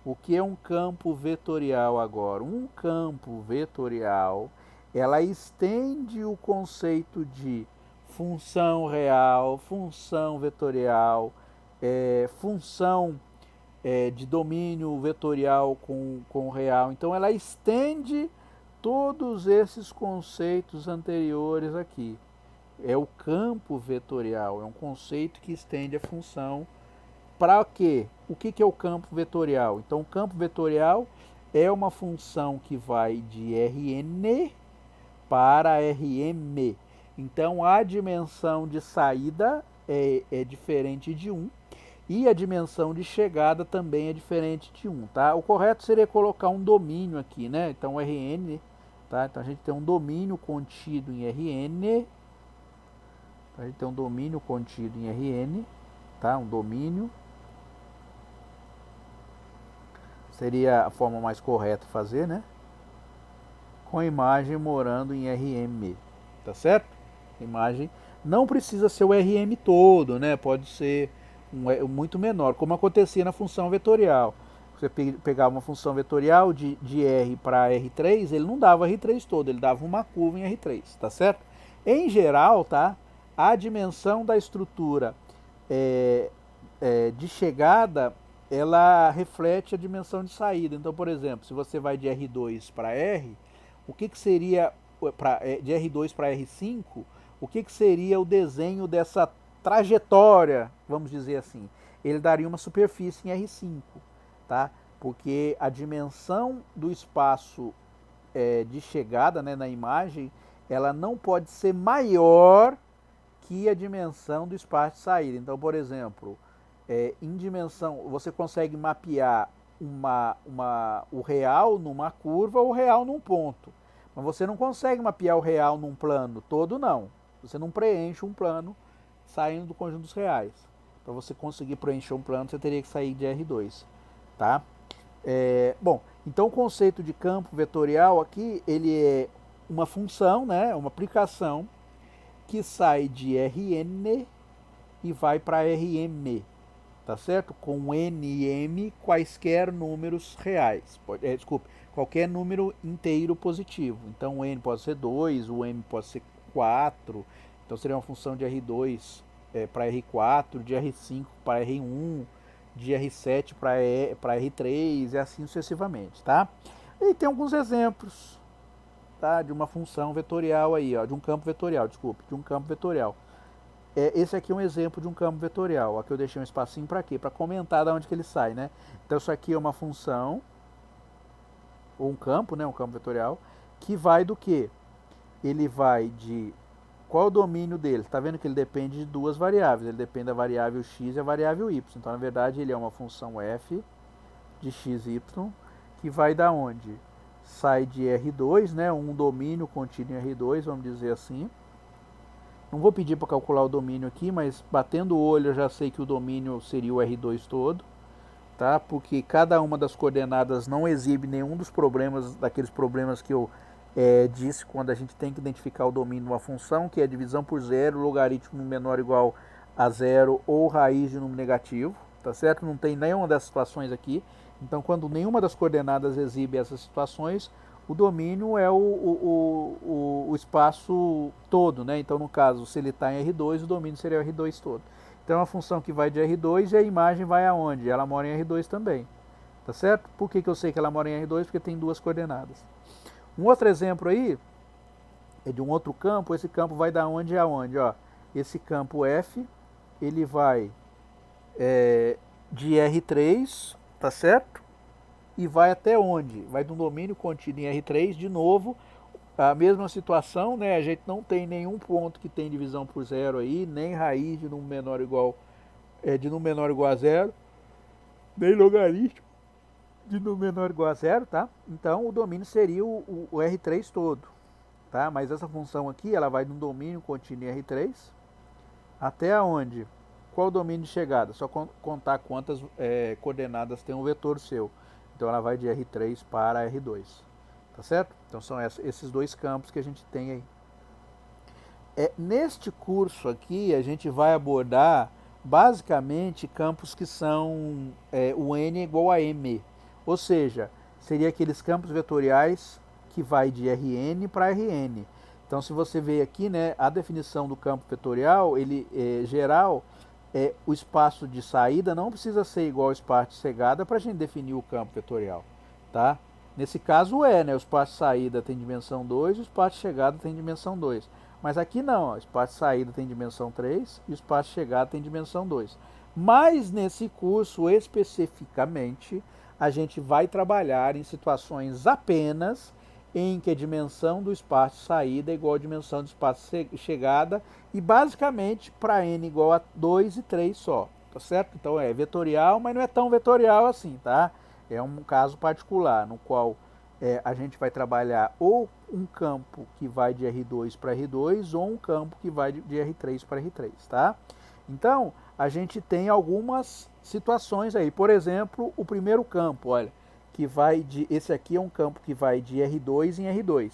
O que é um campo vetorial agora? Um campo vetorial, ela estende o conceito de função real, função vetorial, função de domínio vetorial com real. Então, ela estende todos esses conceitos anteriores aqui. É o campo vetorial, é um conceito que estende a função para quê? O que é o campo vetorial? Então, o campo vetorial é uma função que vai de Rn para Rm. Então, a dimensão de saída é diferente de 1 e a dimensão de chegada também é diferente de 1, tá? O correto seria colocar um domínio aqui, né? Então, Rn, tá? Então, a gente tem um domínio contido em Rn. A gente tem um domínio contido em Rn, tá? Um domínio. Seria a forma mais correta de fazer, né? Com a imagem morando em Rm, tá certo? Imagem não precisa ser o Rm todo, né? Pode ser muito menor, como acontecia na função vetorial. Você pegava uma função vetorial de R para R3, ele não dava R3 todo, ele dava uma curva em R3, tá certo? Em geral, tá? A dimensão da estrutura de chegada, ela reflete a dimensão de saída. Então, por exemplo, se você vai de R2 para R, o que seria, de R2 para R5, o que seria o desenho dessa trajetória, vamos dizer assim? Ele daria uma superfície em R5, tá? Porque a dimensão do espaço de chegada, né, na imagem, ela não pode ser maior que a dimensão do espaço de saída. Então, por exemplo, em dimensão, você consegue mapear o real numa curva ou o real num ponto. Mas você não consegue mapear o real num plano todo, não. Você não preenche um plano saindo do conjunto dos reais. Para você conseguir preencher um plano, você teria que sair de R2, tá? Bom, então o conceito de campo vetorial aqui, ele é uma função, né, uma aplicação que sai de Rn e vai para Rm, tá certo? Com n e m quaisquer números reais. Desculpe, qualquer número inteiro positivo. Então o n pode ser 2, o m pode ser 4. Então seria uma função de R2 para R4, de R5 para R1, de R7 para R3 e assim sucessivamente, tá? E tem alguns exemplos, tá, de uma função vetorial aí, ó, de um campo vetorial, desculpe, de um campo vetorial. Esse aqui é um exemplo de um campo vetorial. Aqui eu deixei um espacinho para quê? Para comentar de onde que ele sai, né? Então isso aqui é uma função, ou um campo, né? Um campo vetorial, que vai do quê? Ele vai de... Qual é o domínio dele? Está vendo que ele depende de duas variáveis. Ele depende da variável x e a variável y. Então, na verdade, ele é uma função f de x, y, que vai da onde? Sai de R2, né? Um domínio contido em R2, vamos dizer assim. Não vou pedir para calcular o domínio aqui, mas batendo o olho eu já sei que o domínio seria o R2 todo. tá? Porque cada uma das coordenadas não exibe nenhum dos problemas, daqueles problemas que eu disse quando a gente tem que identificar o domínio de uma função, que é divisão por zero, logaritmo menor ou igual a zero ou raiz de número negativo, tá certo? Não tem nenhuma dessas situações aqui. Então, quando nenhuma das coordenadas exibe essas situações, o domínio é o espaço todo, né? Então, no caso, se ele está em R2, o domínio seria o R2 todo. Então, é uma função que vai de R2 e a imagem vai aonde? Ela mora em R2 também, tá certo? Por que eu sei que ela mora em R2? Porque tem duas coordenadas. Um outro exemplo aí é de um outro campo. Esse campo vai da onde a onde? Ó, esse campo F, ele vai de R3, tá certo? E vai até onde? Vai de um domínio contido em R3, de novo, a mesma situação, né? A gente não tem nenhum ponto que tem divisão por zero aí, nem raiz de número menor ou igual, de número menor ou igual a zero, nem logaritmo de número menor ou igual a zero, tá? Então o domínio seria o R3 todo, tá? Mas essa função aqui, ela vai de um domínio contínuo em R3 até onde? Qual o domínio de chegada? Só contar quantas coordenadas tem um vetor seu. Então ela vai de R3 para R2, tá certo? Então são esses dois campos que a gente tem aí. Neste curso aqui a gente vai abordar basicamente campos que são o n é igual a m, ou seja, seria aqueles campos vetoriais que vai de Rn para Rn. Então se você vê aqui, né, a definição do campo vetorial, ele geral, o espaço de saída não precisa ser igual ao espaço de chegada para a gente definir o campo vetorial, tá? Nesse caso né, o espaço de saída tem dimensão 2 e o espaço de chegada tem dimensão 2. Mas aqui não, ó, o espaço de saída tem dimensão 3 e o espaço de chegada tem dimensão 2. Mas nesse curso especificamente, a gente vai trabalhar em situações apenas em que a dimensão do espaço de saída é igual à dimensão do espaço de chegada e basicamente para n igual a 2 e 3 só, tá certo? Então é vetorial, mas não é tão vetorial assim, tá? É um caso particular no qual a gente vai trabalhar ou um campo que vai de R2 para R2 ou um campo que vai de R3 para R3, tá? Então, a gente tem algumas situações aí. Por exemplo, o primeiro campo, olha, que vai de... Esse aqui é um campo que vai de R2 em R2,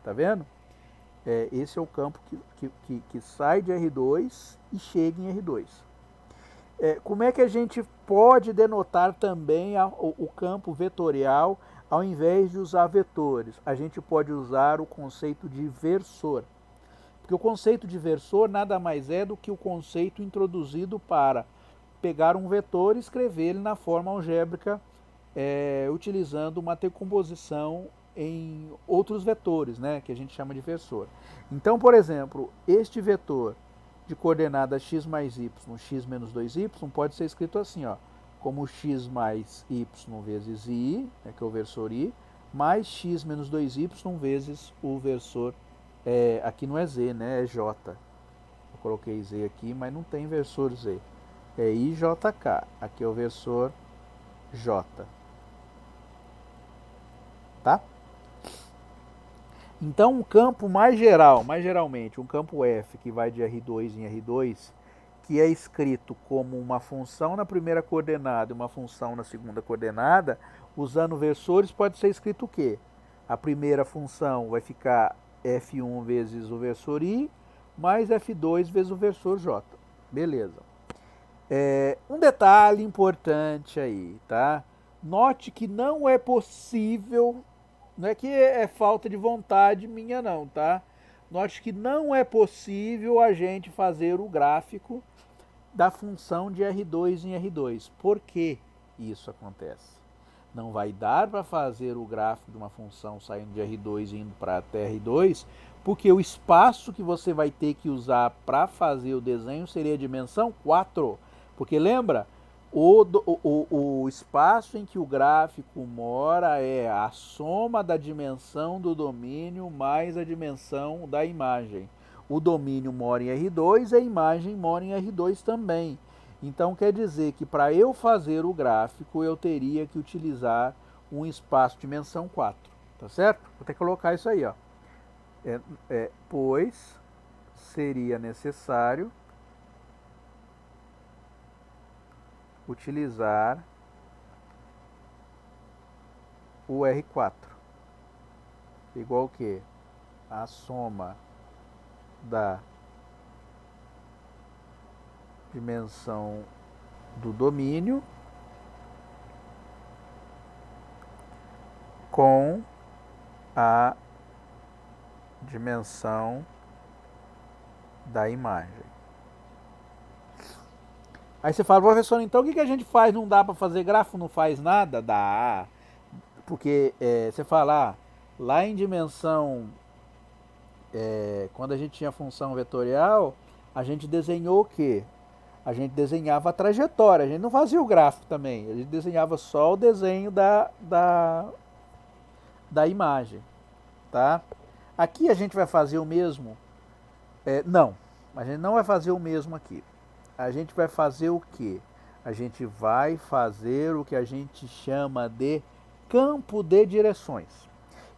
tá vendo? Esse é o campo que sai de R2 e chega em R2. Como é que a gente pode denotar também o campo vetorial ao invés de usar vetores? A gente pode usar o conceito de versor. Porque o conceito de versor nada mais é do que o conceito introduzido para pegar um vetor e escrever ele na forma algébrica utilizando uma decomposição em outros vetores, né, que a gente chama de versor. Então, por exemplo, este vetor de coordenadas x mais y, x menos 2y, pode ser escrito assim, ó, como x mais y vezes i, né, que é o versor i, mais x menos 2y vezes o versor, aqui não é z, né, é j. Eu coloquei z aqui, mas não tem versor z. É ijk, aqui é o versor j. Tá? Então, um campo mais geralmente, um campo f que vai de R2 em R2, que é escrito como uma função na primeira coordenada e uma função na segunda coordenada, usando versores, pode ser escrito o quê? A primeira função vai ficar f1 vezes o versor i, mais f2 vezes o versor j. Beleza. Um detalhe importante aí, tá? Note que não é possível, não é que é falta de vontade minha não, tá? Note que não é possível a gente fazer o gráfico da função de R2 em R2. Por que isso acontece? Não vai dar para fazer o gráfico de uma função saindo de R2 e indo para até R2, porque o espaço que você vai ter que usar para fazer o desenho seria a dimensão 4. Porque lembra, o espaço em que o gráfico mora é a soma da dimensão do domínio mais a dimensão da imagem. O domínio mora em R2 e a imagem mora em R2 também. Então quer dizer que para eu fazer o gráfico eu teria que utilizar um espaço de dimensão 4, tá certo? Vou ter que colocar isso aí, ó. Pois seria necessário utilizar o R4. Igual o quê? A soma da dimensão do domínio com a dimensão da imagem. Aí você fala, professor, então o que a gente faz? Não dá para fazer grafo? Não faz nada? Dá. Porque você fala, lá em dimensão, quando a gente tinha função vetorial, a gente desenhou o quê? A gente desenhava a trajetória, a gente não fazia o gráfico também, a gente desenhava só o desenho da imagem, tá? Aqui a gente vai fazer o mesmo? Não, a gente não vai fazer o mesmo aqui. A gente vai fazer o quê? A gente vai fazer o que a gente chama de campo de direções,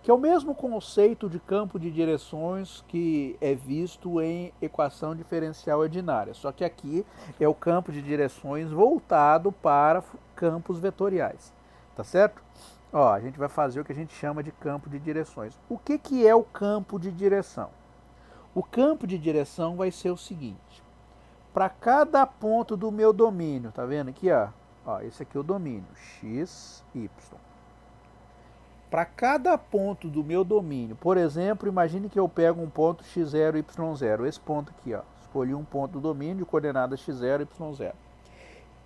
que é o mesmo conceito de campo de direções que é visto em equação diferencial ordinária, só que aqui é o campo de direções voltado para campos vetoriais, tá certo? Ó, a gente vai fazer o que a gente chama de campo de direções. O que é o campo de direção? O campo de direção vai ser o seguinte: para cada ponto do meu domínio, tá vendo aqui, ó, esse aqui é o domínio, x, y. Para cada ponto do meu domínio, por exemplo, imagine que eu pego um ponto x0, y0, esse ponto aqui, ó, escolhi um ponto do domínio de coordenadas x0, y0.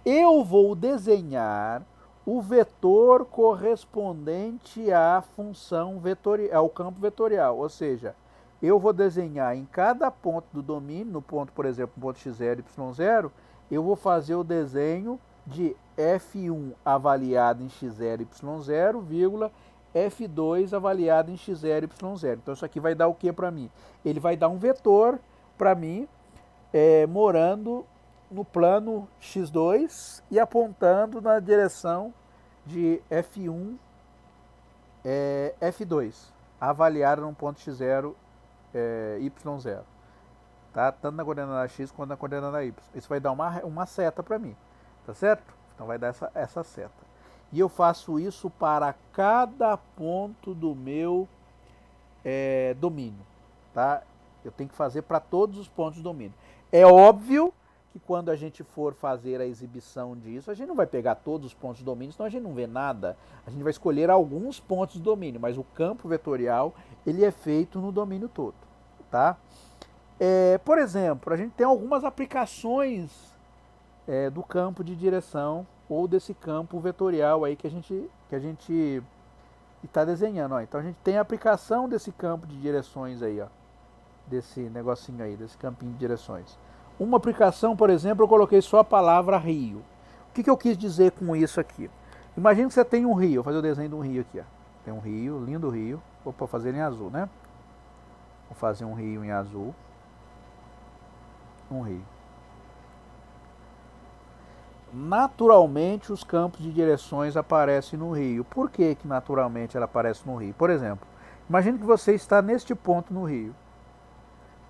Eu vou desenhar o vetor correspondente à função vetorial, ao campo vetorial, ou seja, eu vou desenhar em cada ponto do domínio, no ponto, por exemplo, ponto x0, y0, eu vou fazer o desenho de f1 avaliado em x0, y0, vírgula, f2 avaliado em x0, y0. Então isso aqui vai dar o que para mim? Ele vai dar um vetor para mim, morando no plano x2 e apontando na direção de f1, f2, avaliado no ponto x0, y0. Tá? Tanto na coordenada x quanto na coordenada y. Isso vai dar uma seta para mim, tá certo? Então vai dar essa seta. E eu faço isso para cada ponto do meu domínio, tá? Eu tenho que fazer para todos os pontos do domínio. É óbvio que quando a gente for fazer a exibição disso, a gente não vai pegar todos os pontos do domínio, senão a gente não vê nada. A gente vai escolher alguns pontos do domínio, mas o campo vetorial, ele é feito no domínio todo, tá? Por exemplo, a gente tem algumas aplicações do campo de direção ou desse campo vetorial aí que a gente está desenhando. Ó. Então a gente tem a aplicação desse campo de direções aí, ó, desse negocinho aí, desse campinho de direções. Uma aplicação, por exemplo, eu coloquei só a palavra rio. O que eu quis dizer com isso aqui? Imagina que você tem um rio, vou fazer o desenho de um rio aqui. Ó. Tem um rio, lindo rio. Vou fazer em azul, né? Vou fazer um rio em azul. Um rio. Naturalmente, os campos de direções aparecem no rio. Por que naturalmente ela aparece no rio? Por exemplo, imagine que você está neste ponto no rio.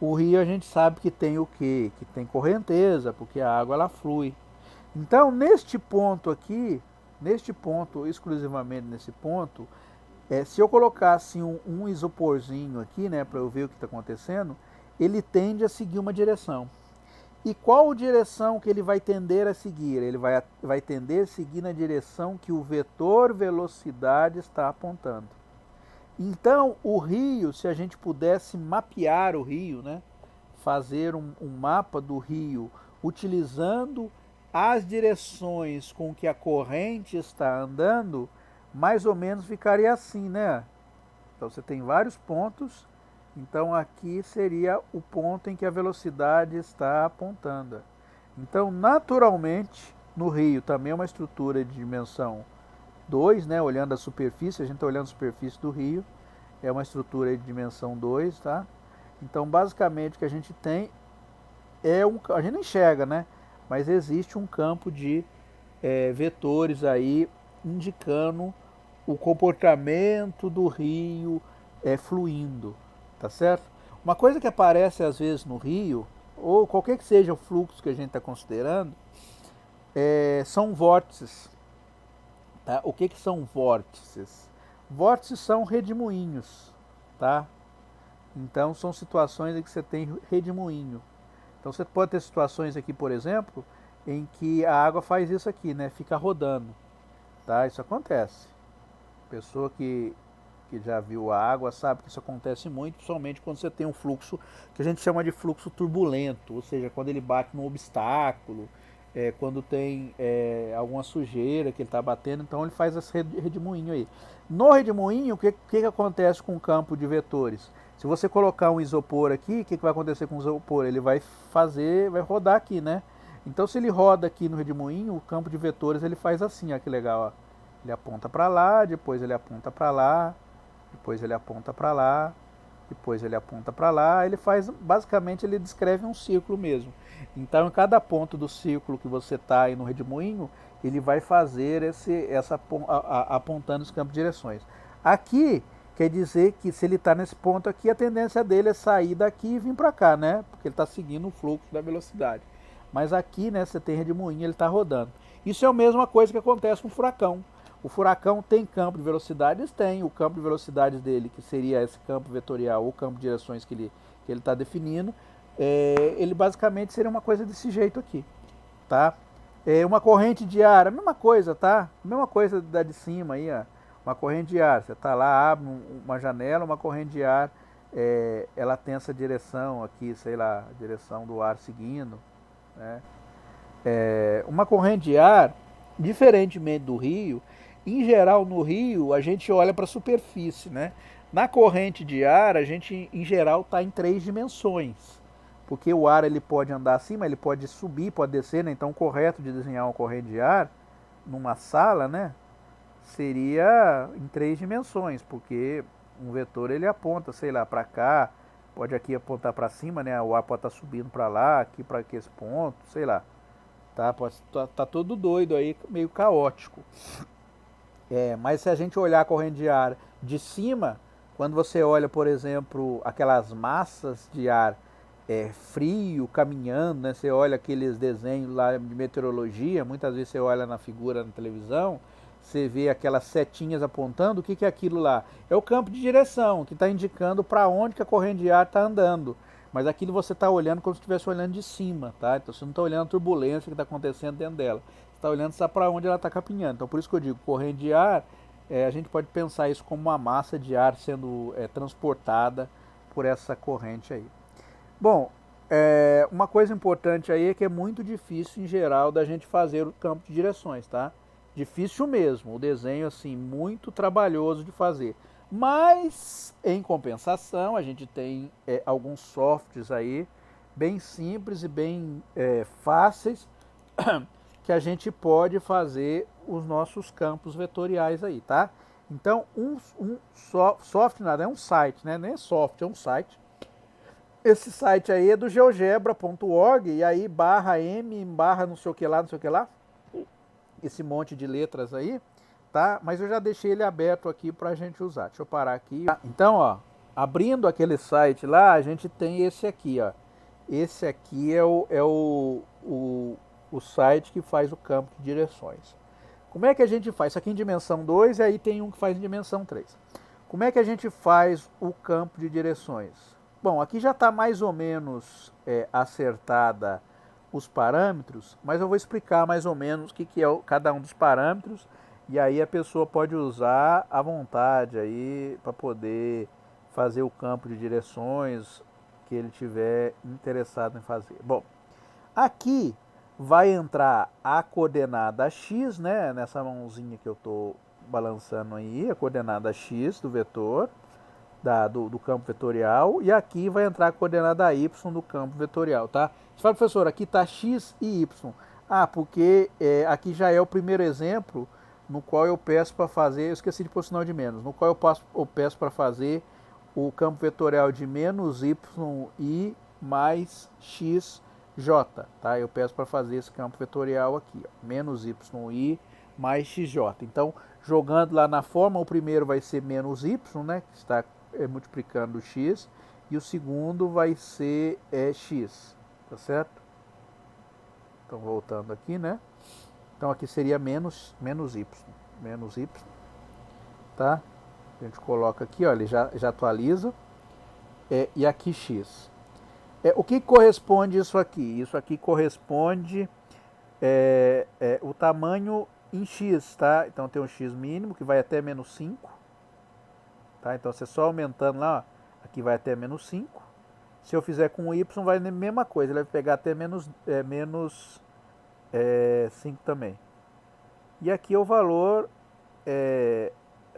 O rio a gente sabe que tem o quê? Que tem correnteza, porque a água ela flui. Então, neste ponto aqui, exclusivamente nesse ponto, se eu colocasse um isoporzinho aqui, né, para eu ver o que está acontecendo, ele tende a seguir uma direção. E qual direção que ele vai tender a seguir? Ele vai tender a seguir na direção que o vetor velocidade está apontando. Então, o rio, se a gente pudesse mapear o rio, né, fazer um mapa do rio utilizando as direções com que a corrente está andando, mais ou menos ficaria assim, né? Então, você tem vários pontos. Então, aqui seria o ponto em que a velocidade está apontando. Então, naturalmente, no rio também é uma estrutura de dimensão 2, né? Olhando a superfície, a gente está olhando a superfície do rio, é uma estrutura de dimensão 2, tá? Então, basicamente, o que a gente tem a gente não enxerga, né? Mas existe um campo de vetores aí indicando o comportamento do rio fluindo, tá certo? Uma coisa que aparece às vezes no rio, ou qualquer que seja o fluxo que a gente está considerando, são vórtices. Tá? O que são vórtices? Vórtices são redemoinhos, tá? Então são situações em que você tem redemoinho. Então você pode ter situações aqui, por exemplo, em que a água faz isso aqui, né? Fica rodando, tá? Isso acontece. Pessoa que já viu a água sabe que isso acontece muito, principalmente quando você tem um fluxo que a gente chama de fluxo turbulento, ou seja, quando ele bate num obstáculo, quando tem alguma sujeira que ele está batendo, então ele faz esse redemoinho aí. No redemoinho, o que acontece com o campo de vetores? Se você colocar um isopor aqui, o que vai acontecer com o isopor? Ele vai rodar aqui, né? Então se ele roda aqui no redemoinho, o campo de vetores ele faz assim, ó, que legal, ó. Ele aponta para lá, depois ele aponta para lá, depois ele aponta para lá, depois ele aponta para lá. Ele faz, basicamente, ele descreve um círculo mesmo. Então, em cada ponto do círculo que você está aí no redemoinho, ele vai fazer apontando os campos de direções. Aqui quer dizer que se ele está nesse ponto aqui, a tendência dele é sair daqui e vir para cá, né? Porque ele está seguindo o fluxo da velocidade. Mas aqui, né, você tem redemoinho, ele está rodando. Isso é a mesma coisa que acontece com o furacão. O furacão tem campo de velocidades? Tem. O campo de velocidades dele, que seria esse campo vetorial ou campo de direções que ele está definindo, ele basicamente seria uma coisa desse jeito aqui, tá? Uma corrente de ar, a mesma coisa, tá? A mesma coisa da de cima aí, ó. Uma corrente de ar, você está lá, abre uma janela, uma corrente de ar, ela tem essa direção aqui, sei lá, a direção do ar seguindo, né? Uma corrente de ar, diferentemente do rio, em geral no rio a gente olha para a superfície, né? Na corrente de ar a gente em geral está em 3 dimensões, porque o ar ele pode andar acima, ele pode subir, pode descer, né? Então o correto de desenhar uma corrente de ar numa sala, né, seria em 3 dimensões, porque um vetor ele aponta, sei lá, para cá, pode aqui apontar para cima, né? O ar pode estar subindo para lá, aqui para esse ponto, sei lá. Tá, tá todo doido aí, meio caótico. Mas se a gente olhar a corrente de ar de cima, quando você olha, por exemplo, aquelas massas de ar frio caminhando, né? Você olha aqueles desenhos lá de meteorologia, muitas vezes você olha na figura na televisão, você vê aquelas setinhas apontando, o que é aquilo lá? É o campo de direção, que está indicando para onde que a corrente de ar está andando. Mas aquilo você está olhando como se estivesse olhando de cima, tá? Então você não está olhando a turbulência que está acontecendo dentro dela. Você está olhando só para onde ela está caminhando. Então por isso que eu digo, corrente de ar, a gente pode pensar isso como uma massa de ar sendo transportada por essa corrente aí. Bom, uma coisa importante aí é que é muito difícil em geral da gente fazer o campo de direções, tá? Difícil mesmo, o desenho assim, muito trabalhoso de fazer. Mas, em compensação, a gente tem alguns softwares aí, bem simples e bem fáceis, que a gente pode fazer os nossos campos vetoriais aí, tá? Então, software nada, é um site, né? Nem é software, é um site. Esse site aí é do geogebra.org, e aí /m, não sei o que lá, não sei o que lá, esse monte de letras aí, tá? Mas eu já deixei ele aberto aqui para a gente usar. Deixa eu parar aqui. Então, ó, abrindo aquele site lá, a gente tem esse aqui, ó. Esse aqui é o site que faz o campo de direções. Como é que a gente faz? Isso aqui em dimensão 2 e aí tem um que faz em dimensão 3. Como é que a gente faz o campo de direções? Bom, aqui já está mais ou menos acertada os parâmetros, mas eu vou explicar mais ou menos o que é cada um dos parâmetros, e aí a pessoa pode usar à vontade aí para poder fazer o campo de direções que ele tiver interessado em fazer. Bom, aqui vai entrar a coordenada x, né, nessa mãozinha que eu estou balançando aí, a coordenada x do vetor, do campo vetorial, e aqui vai entrar a coordenada y do campo vetorial, tá? Você fala, professor, aqui está x e y. Ah, porque aqui já é o primeiro exemplo no qual eu peço para fazer, eu esqueci de pôr o sinal de menos, no qual eu peço para fazer o campo vetorial de menos y mais xj, tá? Eu peço para fazer esse campo vetorial aqui, ó, menos y mais xj. Então, jogando lá na forma, o primeiro vai ser menos y, né, que está multiplicando o x, e o segundo vai ser x, tá certo? Então, voltando aqui, né? Então, aqui seria menos y, tá? A gente coloca aqui, ó, ele já atualiza. E aqui x. O que corresponde isso aqui? Isso aqui corresponde o tamanho em x, tá? Então tem um x mínimo que vai até menos 5. Tá? Então você só aumentando lá, ó, aqui vai até menos 5. Se eu fizer com y, vai a mesma coisa, ele vai pegar até menos 5 também. E aqui o valor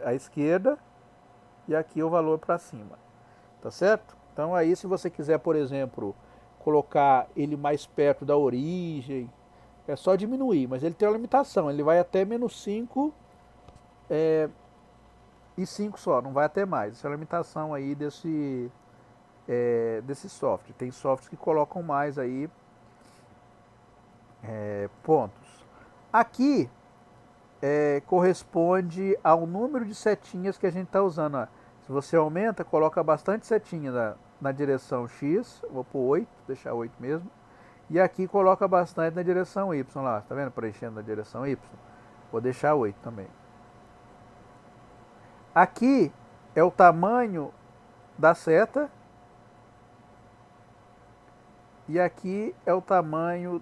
à esquerda e aqui o valor para cima. Tá certo? Então aí se você quiser, por exemplo, colocar ele mais perto da origem, é só diminuir, mas ele tem uma limitação, ele vai até menos 5 e 5 só, não vai até mais. Essa é a limitação aí desse software. Tem softwares que colocam mais aí pontos. Aqui corresponde ao número de setinhas que a gente está usando. Ó. Se você aumenta, coloca bastante setinha na direção X, vou pôr 8, deixar 8 mesmo. E aqui coloca bastante na direção Y lá, tá vendo? Preenchendo na direção Y. Vou deixar 8 também. Aqui é o tamanho da seta. E aqui é o tamanho...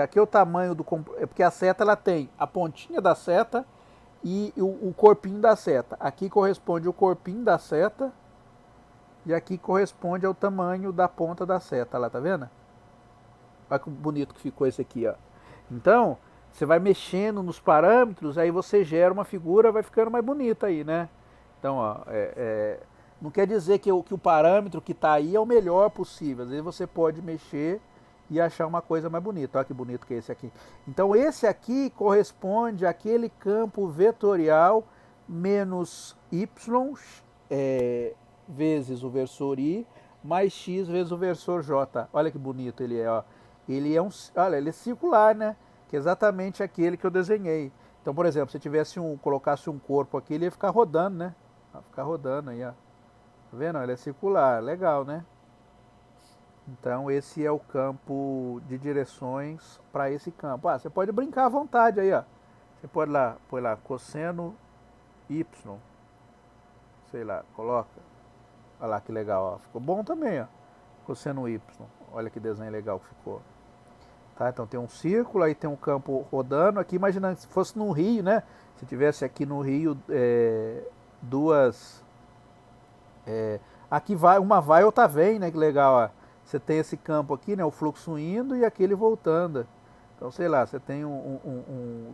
aqui é o tamanho do... porque a seta ela tem a pontinha da seta e o corpinho da seta. Aqui corresponde o corpinho da seta e aqui corresponde ao tamanho da ponta da seta lá, tá vendo? Olha que bonito que ficou esse aqui, ó. Então, você vai mexendo nos parâmetros, aí você gera uma figura, vai ficando mais bonita aí, né? Então, ó, não quer dizer que o parâmetro que está aí é o melhor possível. Às vezes você pode mexer e achar uma coisa mais bonita. Olha que bonito que é esse aqui. Então esse aqui corresponde àquele campo vetorial menos y vezes o versor i mais x vezes o versor j. Olha que bonito ele é. Ó. Ele é olha, ele é circular, né? Que é exatamente aquele que eu desenhei. Então, por exemplo, se tivesse colocasse um corpo aqui, ele ia ficar rodando, né? Vai ficar rodando aí, ó. Tá vendo? Ele é circular, legal, né? Então esse é o campo de direções para esse campo. Você pode brincar à vontade aí, ó. Você pode põe lá cosseno y, sei lá, coloca. Olha lá que legal, ó. Ficou bom também, ó. Cosseno y. Olha que desenho legal que ficou. Tá? Então tem um círculo, aí tem um campo rodando. Aqui imaginando se fosse no rio, né? Se tivesse aqui no rio duas... aqui uma vai, outra vem, né? Que legal, ó. Você tem esse campo aqui, né? O fluxo indo e aquele voltando. Então, sei lá, você tem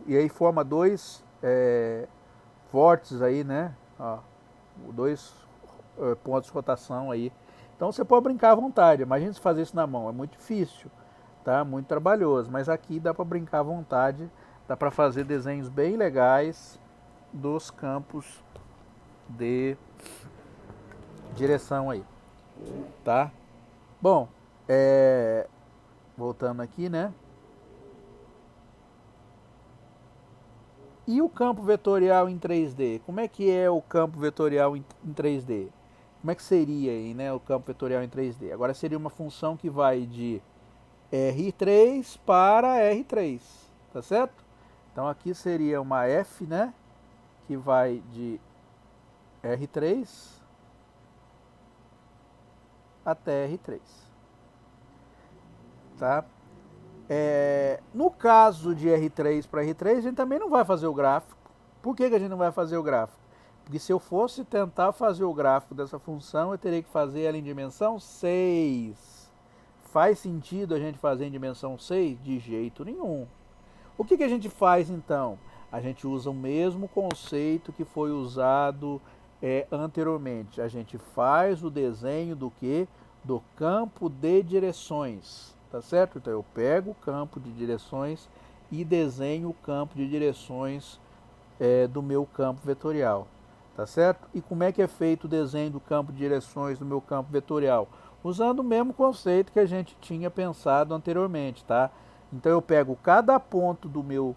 e aí forma dois vórtices aí, né? Ó, dois pontos de rotação aí. Então você pode brincar à vontade. Imagina se fazer isso na mão, é muito difícil, tá? Muito trabalhoso. Mas aqui dá para brincar à vontade, dá para fazer desenhos bem legais dos campos de direção aí, tá? Bom, voltando aqui, né? E o campo vetorial em 3D? Como é que é o campo vetorial em 3D? Como é que seria aí, né, o campo vetorial em 3D? Agora seria uma função que vai de R3 para R3, tá certo? Então aqui seria uma F, né, que vai de R3 até R3. Tá? No caso de R3 para R3, a gente também não vai fazer o gráfico. Por que a gente não vai fazer o gráfico? Porque se eu fosse tentar fazer o gráfico dessa função, eu teria que fazer ela em dimensão 6. Faz sentido a gente fazer em dimensão 6? De jeito nenhum. O que a gente faz então? A gente usa o mesmo conceito que foi usado anteriormente. A gente faz o desenho do que? Do campo de direções, tá certo? Então eu pego o campo de direções e desenho o campo de direções do meu campo vetorial, tá certo? E como é que é feito o desenho do campo de direções do meu campo vetorial? Usando o mesmo conceito que a gente tinha pensado anteriormente, tá? Então eu pego cada ponto do meu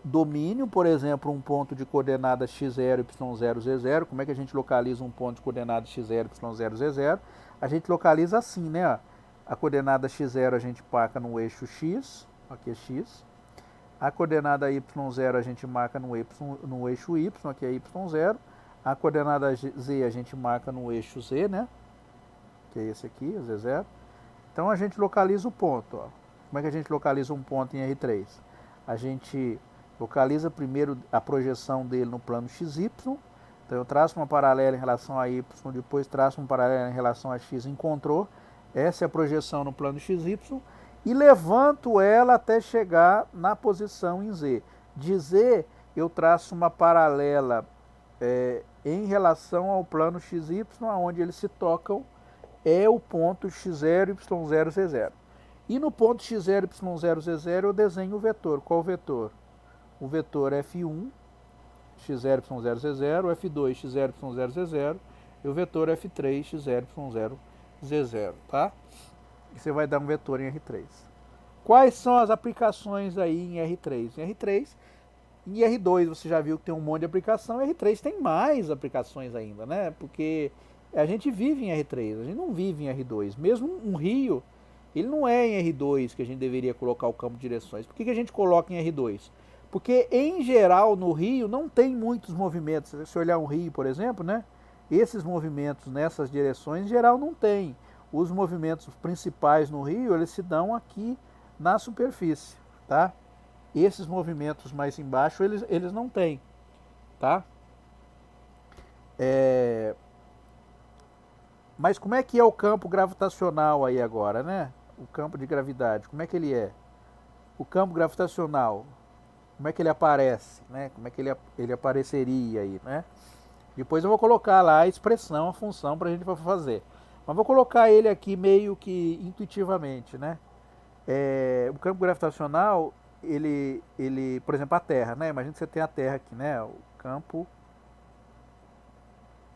domínio, por exemplo, um ponto de coordenada x0, y0, z0. Como é que a gente localiza um ponto de coordenada x0, y0, z0? A gente localiza assim, né? A coordenada x0 a gente marca no eixo x, aqui é x. A coordenada y0 a gente marca no eixo y, aqui é y0. A coordenada Z a gente marca no eixo Z, né? Que é esse aqui, o Z0. Então a gente localiza o ponto. Ó. Como é que a gente localiza um ponto em R3? A gente localiza primeiro a projeção dele no plano XY. Então eu traço uma paralela em relação a Y, depois traço uma paralela em relação a X, encontrou. Essa é a projeção no plano XY. E levanto ela até chegar na posição em Z. De Z eu traço uma paralela em relação ao plano XY, onde eles se tocam, é o ponto x0, y0, z0. E no ponto x0, y0, z0 eu desenho o vetor. Qual o vetor? O vetor F1, x0, y0, z0, F2, x0, y0, z0, e o vetor F3, x0, y0, z0, tá? E você vai dar um vetor em R3. Quais são as aplicações aí em R3? Em R3, em R2 você já viu que tem um monte de aplicação, em R3 tem mais aplicações ainda, né? Porque a gente vive em R3, a gente não vive em R2. Mesmo um rio, ele não é em R2 que a gente deveria colocar o campo de direções. Por que a gente coloca em R2? Porque, em geral, no rio não tem muitos movimentos. Se olhar um rio, por exemplo, né? Esses movimentos nessas direções, em geral, não tem. Os movimentos principais no rio, eles se dão aqui na superfície, tá? Esses movimentos mais embaixo, eles não têm, tá? Mas como é que é o campo gravitacional aí agora, né? O campo de gravidade, como é que ele é? O campo gravitacional, como é que ele aparece, né? Como é que ele apareceria aí, né? Depois eu vou colocar lá a expressão, a função para a gente fazer. Mas vou colocar ele aqui meio que intuitivamente, né? O campo gravitacional, ele, por exemplo, a Terra, né? Imagina que você tem a Terra aqui, né? O campo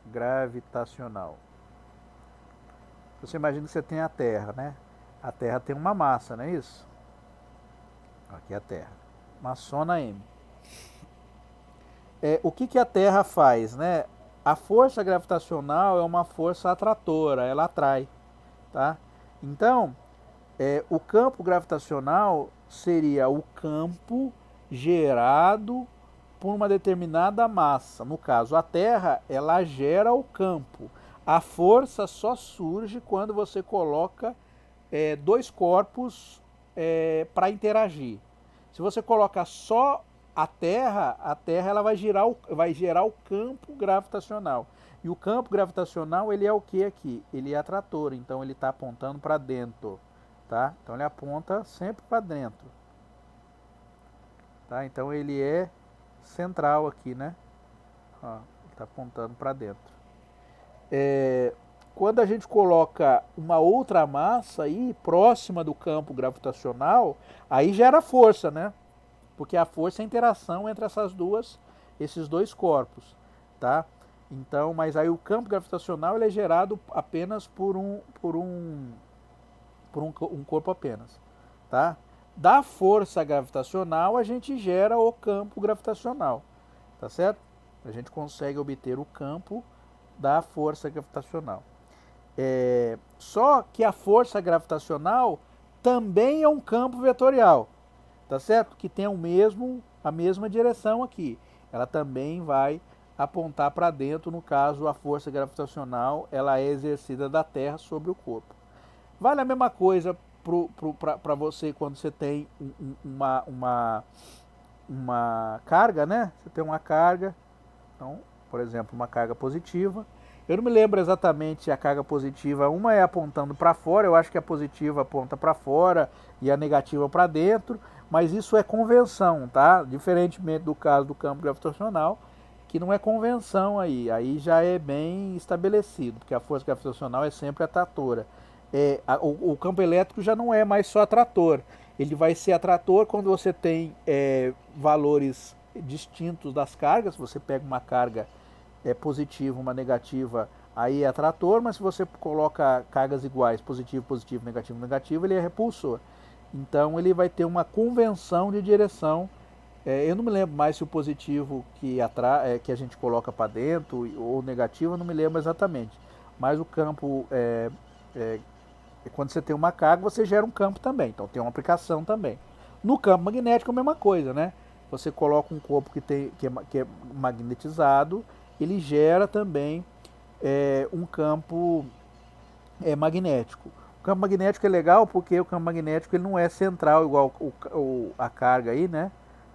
gravitacional. Você imagina que você tem a Terra, né? A Terra tem uma massa, não é isso? Aqui é a Terra. Massona M. O que a Terra faz, né? A força gravitacional é uma força atratora, ela atrai, tá? Então, o campo gravitacional seria o campo gerado por uma determinada massa. No caso, a Terra, ela gera o campo. A força só surge quando você coloca dois corpos para interagir. Se você coloca só a Terra ela vai gerar o campo gravitacional. E o campo gravitacional, ele é o que aqui? Ele é atrator, então ele está apontando para dentro. Tá? Então ele aponta sempre para dentro. Tá? Então ele é central aqui, né? Ó, está apontando para dentro. Quando a gente coloca uma outra massa aí próxima do campo gravitacional, aí gera força, né? Porque a força é a interação entre esses dois corpos, tá? Então, mas aí o campo gravitacional ele é gerado apenas por um corpo apenas, tá? Da força gravitacional a gente gera o campo gravitacional, tá certo? A gente consegue obter o campo da força gravitacional. Só que a força gravitacional também é um campo vetorial, tá certo? Que tem a mesma direção aqui. Ela também vai apontar para dentro, no caso a força gravitacional ela é exercida da Terra sobre o corpo. Vale a mesma coisa para você quando você tem uma carga, né? Você tem uma carga, então, por exemplo, uma carga positiva. Eu não me lembro exatamente a carga positiva, uma é apontando para fora, eu acho que a positiva aponta para fora e a negativa para dentro, mas isso é convenção, tá? Diferentemente do caso do campo gravitacional, que não é convenção aí já é bem estabelecido, porque a força gravitacional é sempre atratora. O campo elétrico já não é mais só atrator, ele vai ser atrator quando você tem valores distintos das cargas. Você pega uma carga positiva, uma negativa, aí é atrator, mas se você coloca cargas iguais, positivo, positivo, negativo, negativo, ele é repulsor. Então ele vai ter uma convenção de direção. Eu não me lembro mais se o positivo que a gente coloca para dentro ou o negativo, eu não me lembro exatamente. Mas o campo, quando você tem uma carga, você gera um campo também, então tem uma aplicação também. No campo magnético é a mesma coisa, né? Você coloca um corpo que é magnetizado, ele gera também um campo magnético. O campo magnético é legal porque o campo magnético ele não é central igual a carga aí, né?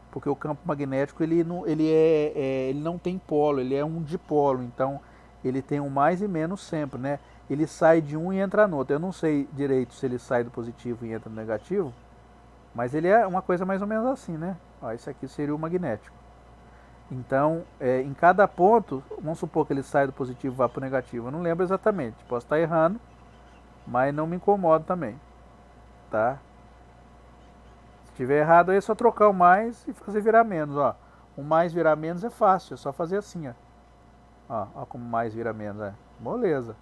Porque o campo magnético ele não tem polo, ele é um dipolo, então ele tem um mais e menos sempre, né? Ele sai de um e entra no outro. Eu não sei direito se ele sai do positivo e entra no negativo, mas ele é uma coisa mais ou menos assim, né? Ó, esse aqui seria o magnético. Então, em cada ponto, vamos supor que ele sai do positivo e vá para o negativo. Eu não lembro exatamente, posso estar errando, mas não me incomoda também, tá? Se tiver errado aí é só trocar o mais e fazer virar menos, ó. O mais virar menos é fácil, é só fazer assim, ó. Ó como mais vira menos, moleza.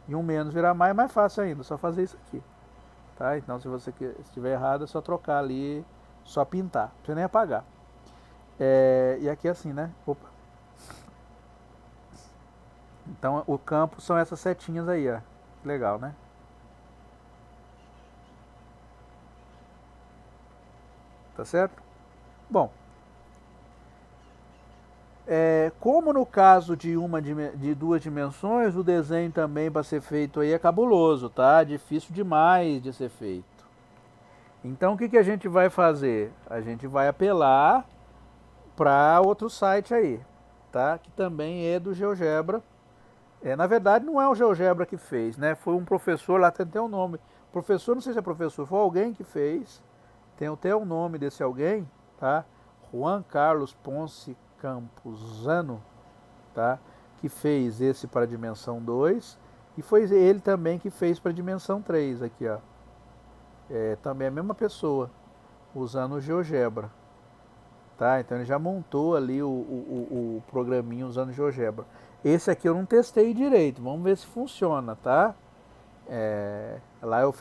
E um menos virar mais é mais fácil ainda, é só fazer isso aqui, tá? Então se você estiver errado é só trocar ali, só pintar, não precisa nem apagar. E aqui é assim, né? Opa. Então o campo são essas setinhas aí, ó. Legal, né? Tá certo? Bom, como no caso de duas dimensões, o desenho também para ser feito aí é cabuloso, tá? Difícil demais de ser feito. Então o que a gente vai fazer? A gente vai apelar para outro site aí, tá? Que também é do GeoGebra. Na verdade não é o GeoGebra que fez, né? Foi um professor lá, tem até o nome. Professor, não sei se é professor, foi alguém que fez. Tem até o nome desse alguém, tá? Juan Carlos Ponce Campuzano, tá? Que fez esse para a dimensão 2 e foi ele também que fez para a dimensão 3 aqui, ó. Também a mesma pessoa, usando o GeoGebra, tá? Então ele já montou ali o programinha usando o GeoGebra. Esse aqui eu não testei direito, vamos ver se funciona, tá? Lá eu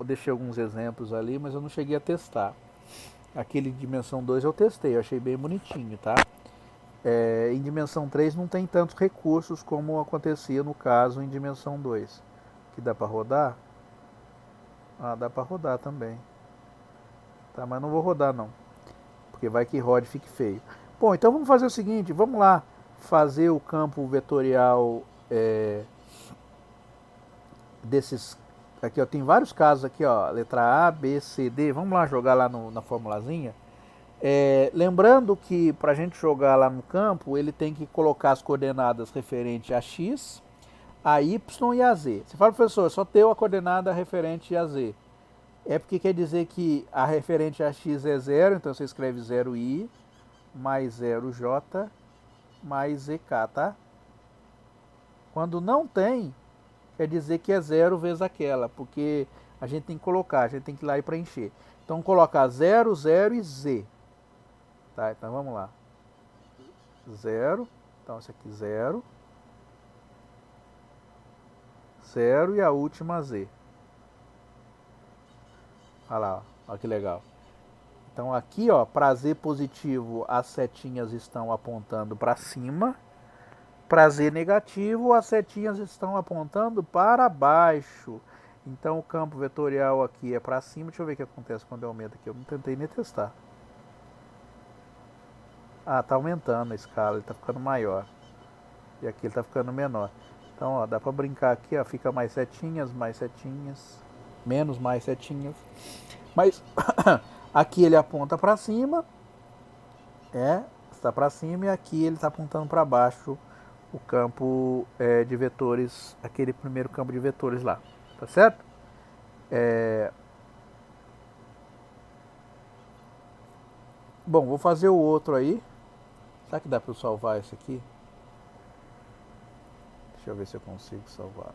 deixei alguns exemplos ali, mas eu não cheguei a testar. Aquele de dimensão 2 eu testei, eu achei bem bonitinho, tá? Em dimensão 3 não tem tantos recursos como acontecia no caso em dimensão 2. Que dá para rodar? Ah, dá para rodar também. Tá, mas não vou rodar não, porque vai que rode e fique feio. Bom, então vamos fazer o seguinte, vamos lá fazer o campo vetorial desses aqui, ó, tem vários casos aqui, ó, letra A, B, C, D. Vamos lá jogar lá na formulazinha. Lembrando que para a gente jogar lá no campo, ele tem que colocar as coordenadas referente a x, a y e a z. Você fala, professor, só deu a coordenada referente a z. É porque quer dizer que a referente a x é zero, então você escreve 0i mais 0j mais zk, tá? Quando não tem, quer dizer que é zero vezes aquela, porque a gente tem que colocar, a gente tem que ir lá e preencher. Então colocar 0, 0 e z. Tá, então vamos lá. 0, então esse aqui 0, 0 e a última z. Olha lá, olha que legal. Então aqui, ó, para z positivo, as setinhas estão apontando para cima. Para z negativo, as setinhas estão apontando para baixo. Então o campo vetorial aqui é para cima. Deixa eu ver o que acontece quando eu aumento aqui. Eu não tentei nem testar. Ah, tá aumentando a escala, ele tá ficando maior. E aqui ele tá ficando menor. Então, ó, dá para brincar aqui, ó, fica mais setinhas, menos mais setinhas. Mas aqui ele aponta para cima, está para cima, e aqui ele está apontando para baixo o campo de vetores, aquele primeiro campo de vetores lá, tá certo? Bom, vou fazer o outro aí. Será que dá para eu salvar esse aqui? Deixa eu ver se eu consigo salvar.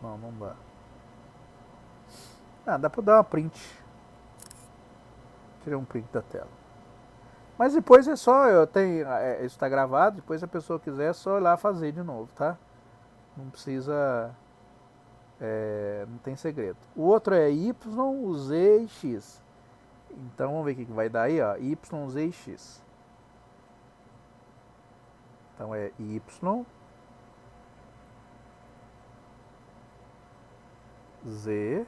Não, não dá. Ah, dá para dar uma print. Tirei um print da tela. Mas depois é só, isso está gravado, depois se a pessoa quiser é só ir lá fazer de novo, tá? Não precisa, não tem segredo. O outro é Y, Z e X. Então vamos ver o que vai dar aí, ó, Y, Z e X. Então é Y, Z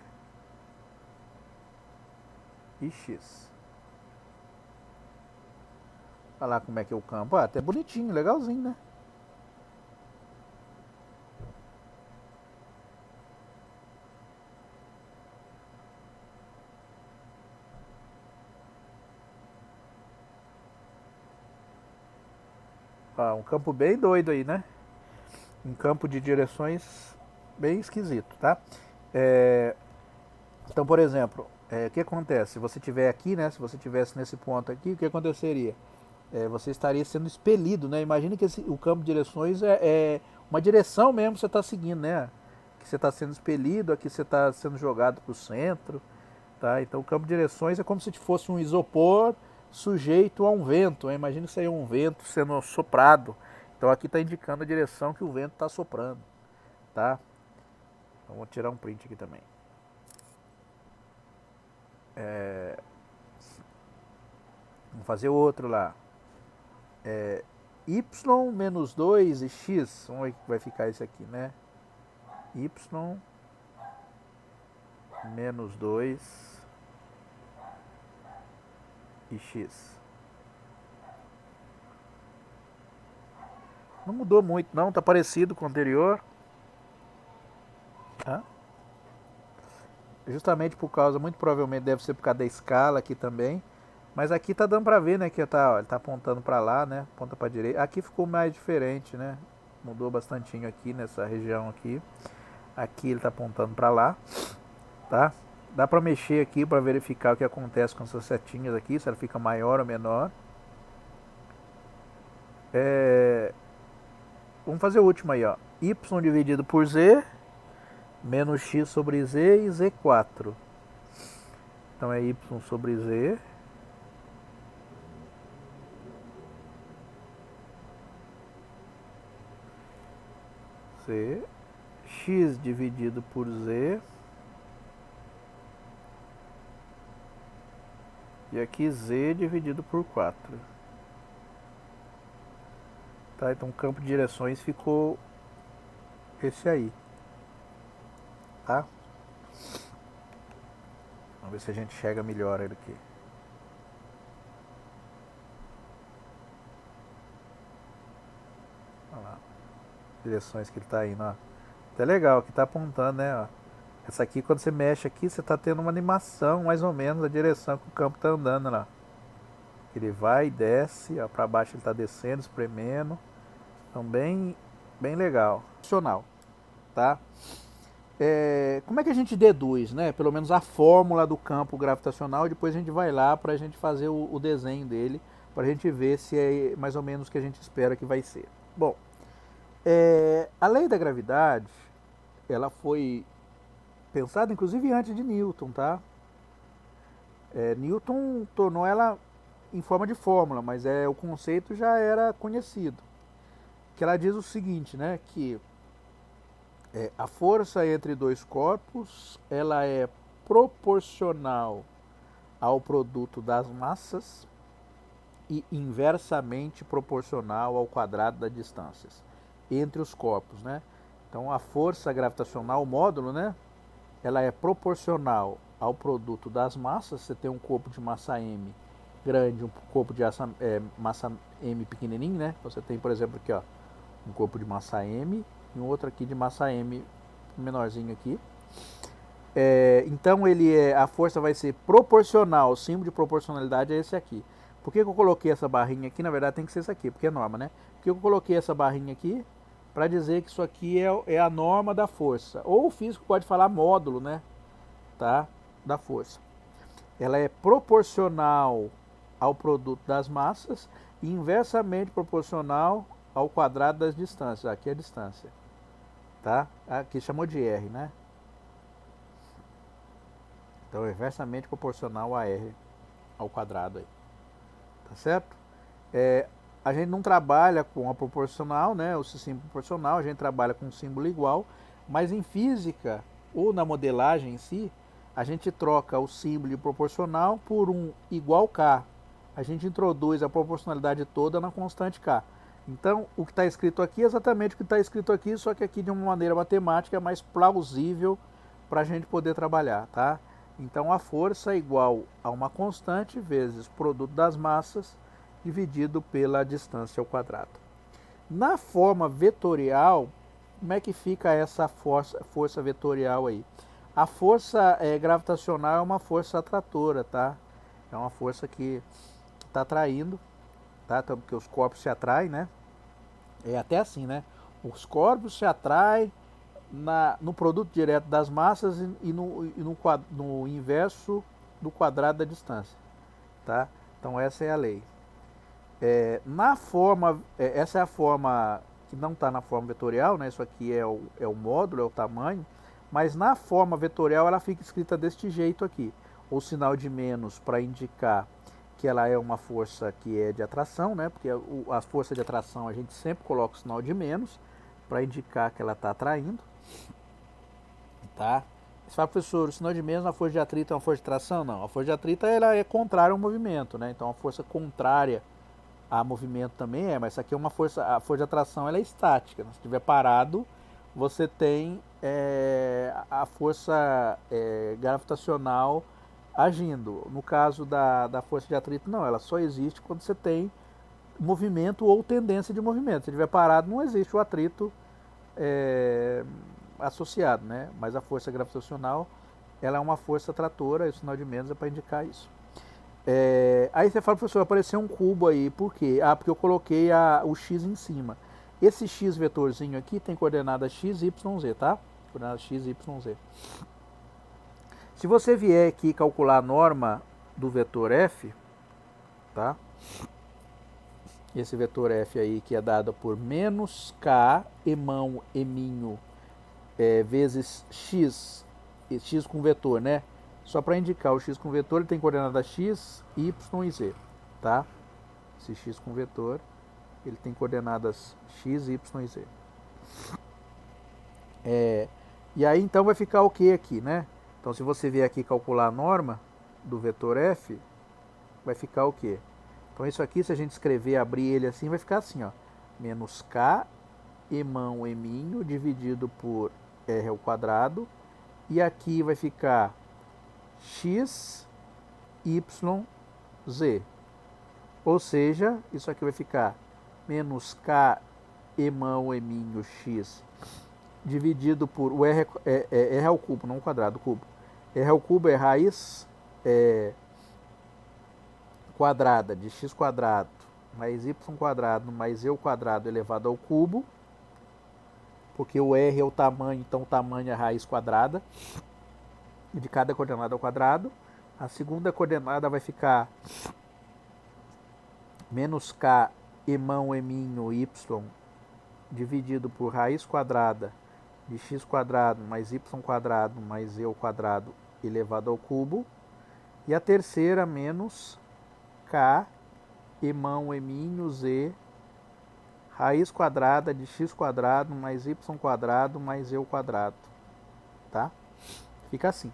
e X. Olha lá como é que é o campo. Ah, até bonitinho, legalzinho, né? Ah, um campo bem doido aí, né? Um campo de direções bem esquisito, tá? É, então, por exemplo, o que acontece? Se você tiver aqui, né? Se você tivesse nesse ponto aqui, o que aconteceria? Você estaria sendo expelido, né? Imagine que o campo de direções é uma direção mesmo que você está seguindo, né? Que você está sendo expelido, aqui você está sendo jogado para o centro, tá? Então, o campo de direções é como se fosse um isopor sujeito a um vento, né? Imagine que isso aí é um vento sendo soprado. Então, aqui está indicando a direção que o vento está soprando, tá? Então, vou tirar um print aqui também. Vamos fazer outro lá. Y menos 2 e X. Vamos ver que vai ficar esse aqui, né? Y menos 2 e X. Não mudou muito não, tá parecido com o anterior. Tá? Justamente por causa, muito provavelmente deve ser por causa da escala aqui também. Mas aqui tá dando pra ver, né, que tá, ó, ele tá apontando pra lá, né, aponta pra direita. Aqui ficou mais diferente, né, mudou bastantinho aqui nessa região aqui. Aqui ele tá apontando pra lá, tá? Dá pra mexer aqui pra verificar o que acontece com essas setinhas aqui, se ela fica maior ou menor. Vamos fazer o último aí, ó. Y dividido por Z menos X sobre Z e Z4. Então é Y sobre Z. Z. X dividido por Z. E aqui Z dividido por 4. Tá, então o campo de direções ficou esse aí. Tá? Vamos ver se a gente chega melhor ele aqui. Olha lá. Direções que ele está indo, ó. Até legal, que está apontando, né? Ó. Essa aqui, quando você mexe aqui, você está tendo uma animação, mais ou menos, da direção que o campo está andando lá. Ele vai e desce, ó, para baixo ele está descendo, espremendo. Então, bem legal. Funcional, tá? Como é que a gente deduz, né? Pelo menos a fórmula do campo gravitacional, e depois a gente vai lá para a gente fazer o desenho dele, para a gente ver se é mais ou menos o que a gente espera que vai ser. Bom, a lei da gravidade, ela foi pensada inclusive antes de Newton, tá? Newton tornou ela em forma de fórmula, mas o conceito já era conhecido. Que ela diz o seguinte, né? Que a força entre dois corpos, ela é proporcional ao produto das massas e inversamente proporcional ao quadrado das distâncias entre os corpos, né? Então a força gravitacional, o módulo, né? Ela é proporcional ao produto das massas. Você tem um corpo de massa m grande, um corpo de massa m pequenininho, né? Você tem, por exemplo, aqui, ó, um corpo de massa m e um outro aqui de massa m menorzinho aqui. Então a força vai ser proporcional, o símbolo de proporcionalidade é esse aqui. Por que eu coloquei essa barrinha aqui? Na verdade tem que ser essa aqui, porque é norma, né? Por que eu coloquei essa barrinha aqui? Para dizer que isso aqui é a norma da força. Ou o físico pode falar módulo, né? Tá? Da força. Ela é proporcional ao produto das massas e inversamente proporcional ao quadrado das distâncias. Aqui é a distância. Tá? Aqui chamou de R, né? Então é inversamente proporcional a R ao quadrado aí. Tá certo? A gente não trabalha com a proporcional, né? O símbolo proporcional, a gente trabalha com um símbolo igual, mas em física ou na modelagem em si, a gente troca o símbolo de proporcional por um igual K. A gente introduz a proporcionalidade toda na constante K. Então, o que está escrito aqui é exatamente o que está escrito aqui, só que aqui de uma maneira matemática mais plausível para a gente poder trabalhar, tá? Então, a força é igual a uma constante vezes produto das massas dividido pela distância ao quadrado. Na forma vetorial, como é que fica essa força vetorial aí? A força gravitacional é uma força atratora, tá? É uma força que está atraindo, tá? Então, porque os corpos se atraem, né? É até assim, né? Os corpos se atraem no produto direto das massas e no inverso do quadrado da distância, tá? Então essa é a lei. Essa é a forma que não está na forma vetorial, né? Isso aqui é o módulo, é o tamanho, mas na forma vetorial ela fica escrita deste jeito aqui. O sinal de menos para indicar que ela é uma força que é de atração, né? Porque a força de atração a gente sempre coloca o sinal de menos para indicar que ela está atraindo, tá? Você fala, professor, o sinal de menos na força de atrito é uma força de atração? Não, a força de atrito ela é contrária ao movimento, né? Então a força contrária a movimento também mas isso aqui é uma força, a força de atração ela é estática, né? Se estiver parado, você tem a força gravitacional agindo. No caso da força de atrito, não, ela só existe quando você tem movimento ou tendência de movimento. Se estiver parado, não existe o atrito associado, né? Mas a força gravitacional ela é uma força atratora, e o sinal de menos é para indicar isso. Aí você fala, professor, apareceu um cubo aí, por quê? Ah, porque eu coloquei o x em cima. Esse x vetorzinho aqui tem coordenada x, y, z, tá? Coordenada x, y, z. Se você vier aqui calcular a norma do vetor f, tá? Esse vetor f aí que é dado por menos k, emão, eminho, vezes x, e x com vetor, né? Só para indicar, o x com vetor ele tem coordenada x, y e z, tá? Esse x com vetor, ele tem coordenadas x, y e z. E aí então vai ficar o que aqui, né? Então se você vier aqui calcular a norma do vetor f, vai ficar o quê? Então isso aqui, se a gente escrever, abrir ele assim, vai ficar assim, ó. Menos k, emão, eminho, dividido por r ao quadrado. E aqui vai ficar x, y, z. Ou seja, isso aqui vai ficar menos k, emão, eminho, x, dividido por... O r é ao cubo, não ao quadrado, cubo. R ao cubo é raiz quadrada de x quadrado mais y quadrado mais e quadrado elevado ao cubo. Porque o r é o tamanho, então o tamanho é a raiz quadrada de cada coordenada ao quadrado. A segunda coordenada vai ficar menos k, emão, eminho, y, dividido por raiz quadrada de x quadrado mais y quadrado mais e ao quadrado elevado ao cubo. E a terceira menos k, emão, eminho, z, raiz quadrada de x quadrado mais y quadrado mais e ao quadrado, tá? Fica assim.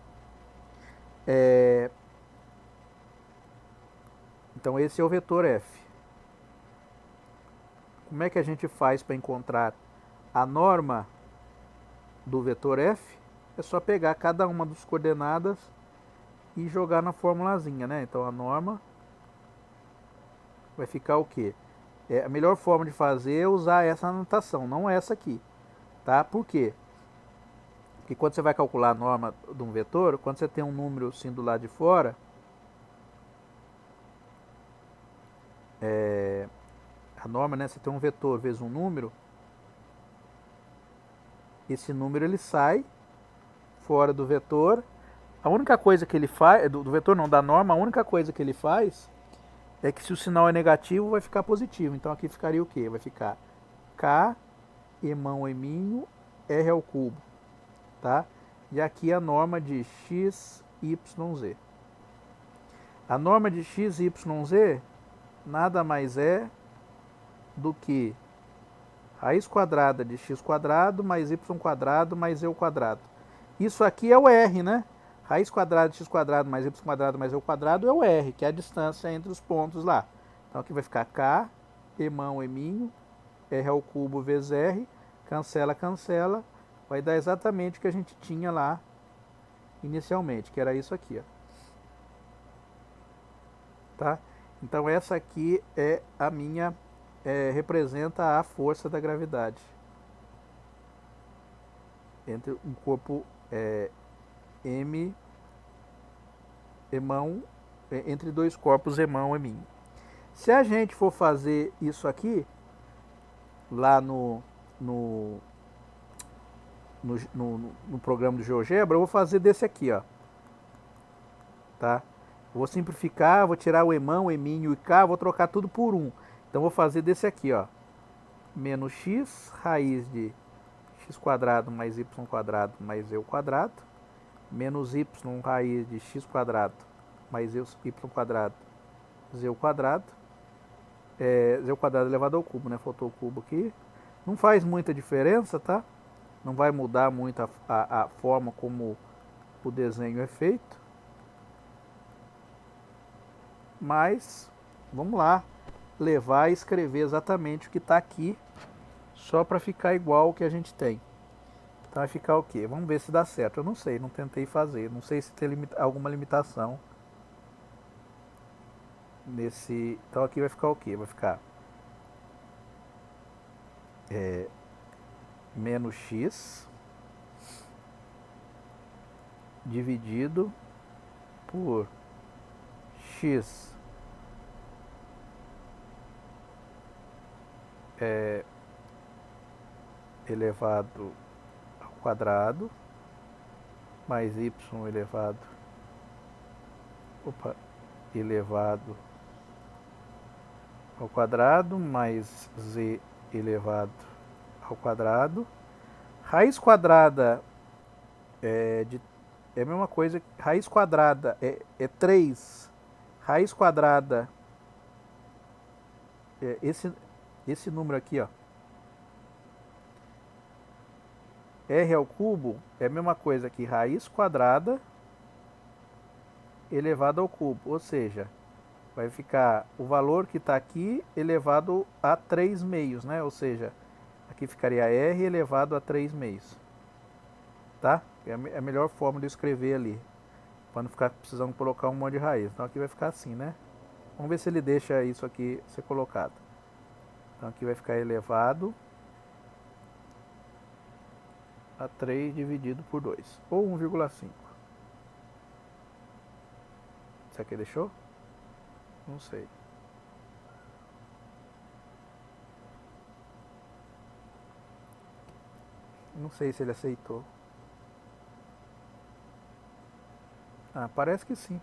Então esse é o vetor f. Como é que a gente faz para encontrar a norma do vetor f? É só pegar cada uma das coordenadas e jogar na formulazinha, né? Então a norma vai ficar o quê? A melhor forma de fazer é usar essa anotação, não essa aqui, tá? Por quê? Porque quando você vai calcular a norma de um vetor, quando você tem um número assim do lado de fora, a norma, né? Você tem um vetor vezes um número, esse número ele sai fora do vetor. A única coisa que ele faz, do vetor não, da norma, a única coisa que ele faz é que se o sinal é negativo, vai ficar positivo. Então aqui ficaria o quê? Vai ficar k, emão, eminho, r ao cubo, tá? E aqui a norma de x, y, z. A norma de x, y, z nada mais é do que raiz quadrada de x quadrado mais y quadrado mais e ao quadrado. Isso aqui é o r, né? Raiz quadrada de x quadrado mais y quadrado mais e ao quadrado é o r, que é a distância entre os pontos lá. Então aqui vai ficar k, emão, eminho, r ao cubo vezes r, cancela, cancela, vai dar exatamente o que a gente tinha lá inicialmente, que era isso aqui, ó. Tá? Então essa aqui é a minha, representa a força da gravidade entre um corpo M, emão, entre dois corpos emão, eminho. Se a gente for fazer isso aqui, lá no, no programa do GeoGebra, eu vou fazer desse aqui, ó. Tá? Vou simplificar, vou tirar o emão, o eminho e k, vou trocar tudo por 1. Então vou fazer desse aqui, ó. Menos x, raiz de x quadrado mais y quadrado mais eu quadrado, menos y, raiz de x quadrado mais y quadrado, z quadrado, z quadrado elevado ao cubo, né? Faltou o cubo aqui. Não faz muita diferença, tá? Não vai mudar muito a forma como o desenho é feito. Mas, vamos lá, levar e escrever exatamente o que está aqui, só para ficar igual o que a gente tem. Então vai ficar o quê? Vamos ver se dá certo. Eu não sei, não tentei fazer. Não sei se tem alguma limitação nesse. Então aqui vai ficar o quê? Vai ficar menos x dividido por x elevado ao quadrado mais y elevado elevado ao quadrado mais z elevado ao quadrado. Raiz quadrada é a mesma coisa. Raiz quadrada é 3. Raiz quadrada é esse número aqui, ó. R ao cubo é a mesma coisa que raiz quadrada elevado ao cubo. Ou seja, vai ficar o valor que está aqui elevado a 3 meios, né? Ou seja, aqui ficaria R elevado a 3 meios. Tá? É a melhor forma de escrever ali, para não ficar precisando colocar um monte de raiz. Então aqui vai ficar assim, né? Vamos ver se ele deixa isso aqui ser colocado. Então aqui vai ficar elevado a 3 dividido por 2, ou 1,5. Isso aqui deixou? Não sei. Não sei se ele aceitou. Ah, parece que sim.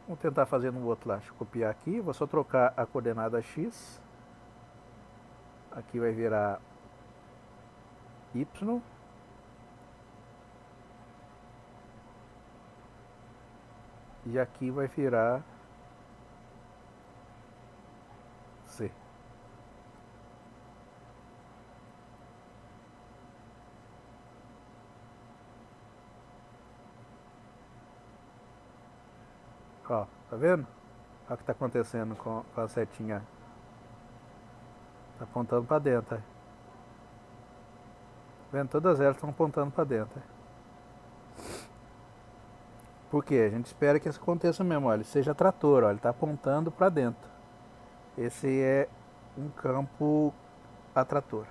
Vamos tentar fazer no outro lá. Deixa eu copiar aqui. Vou só trocar a coordenada x. Aqui vai virar y. E aqui vai virar C. Ó, tá vendo? Olha o que tá acontecendo com a setinha. Tá apontando para dentro. Tá vendo? Todas elas estão apontando para dentro. Por quê? A gente espera que isso aconteça mesmo. Olha, ele seja trator, ó, ele está apontando para dentro. Esse é um campo atrator.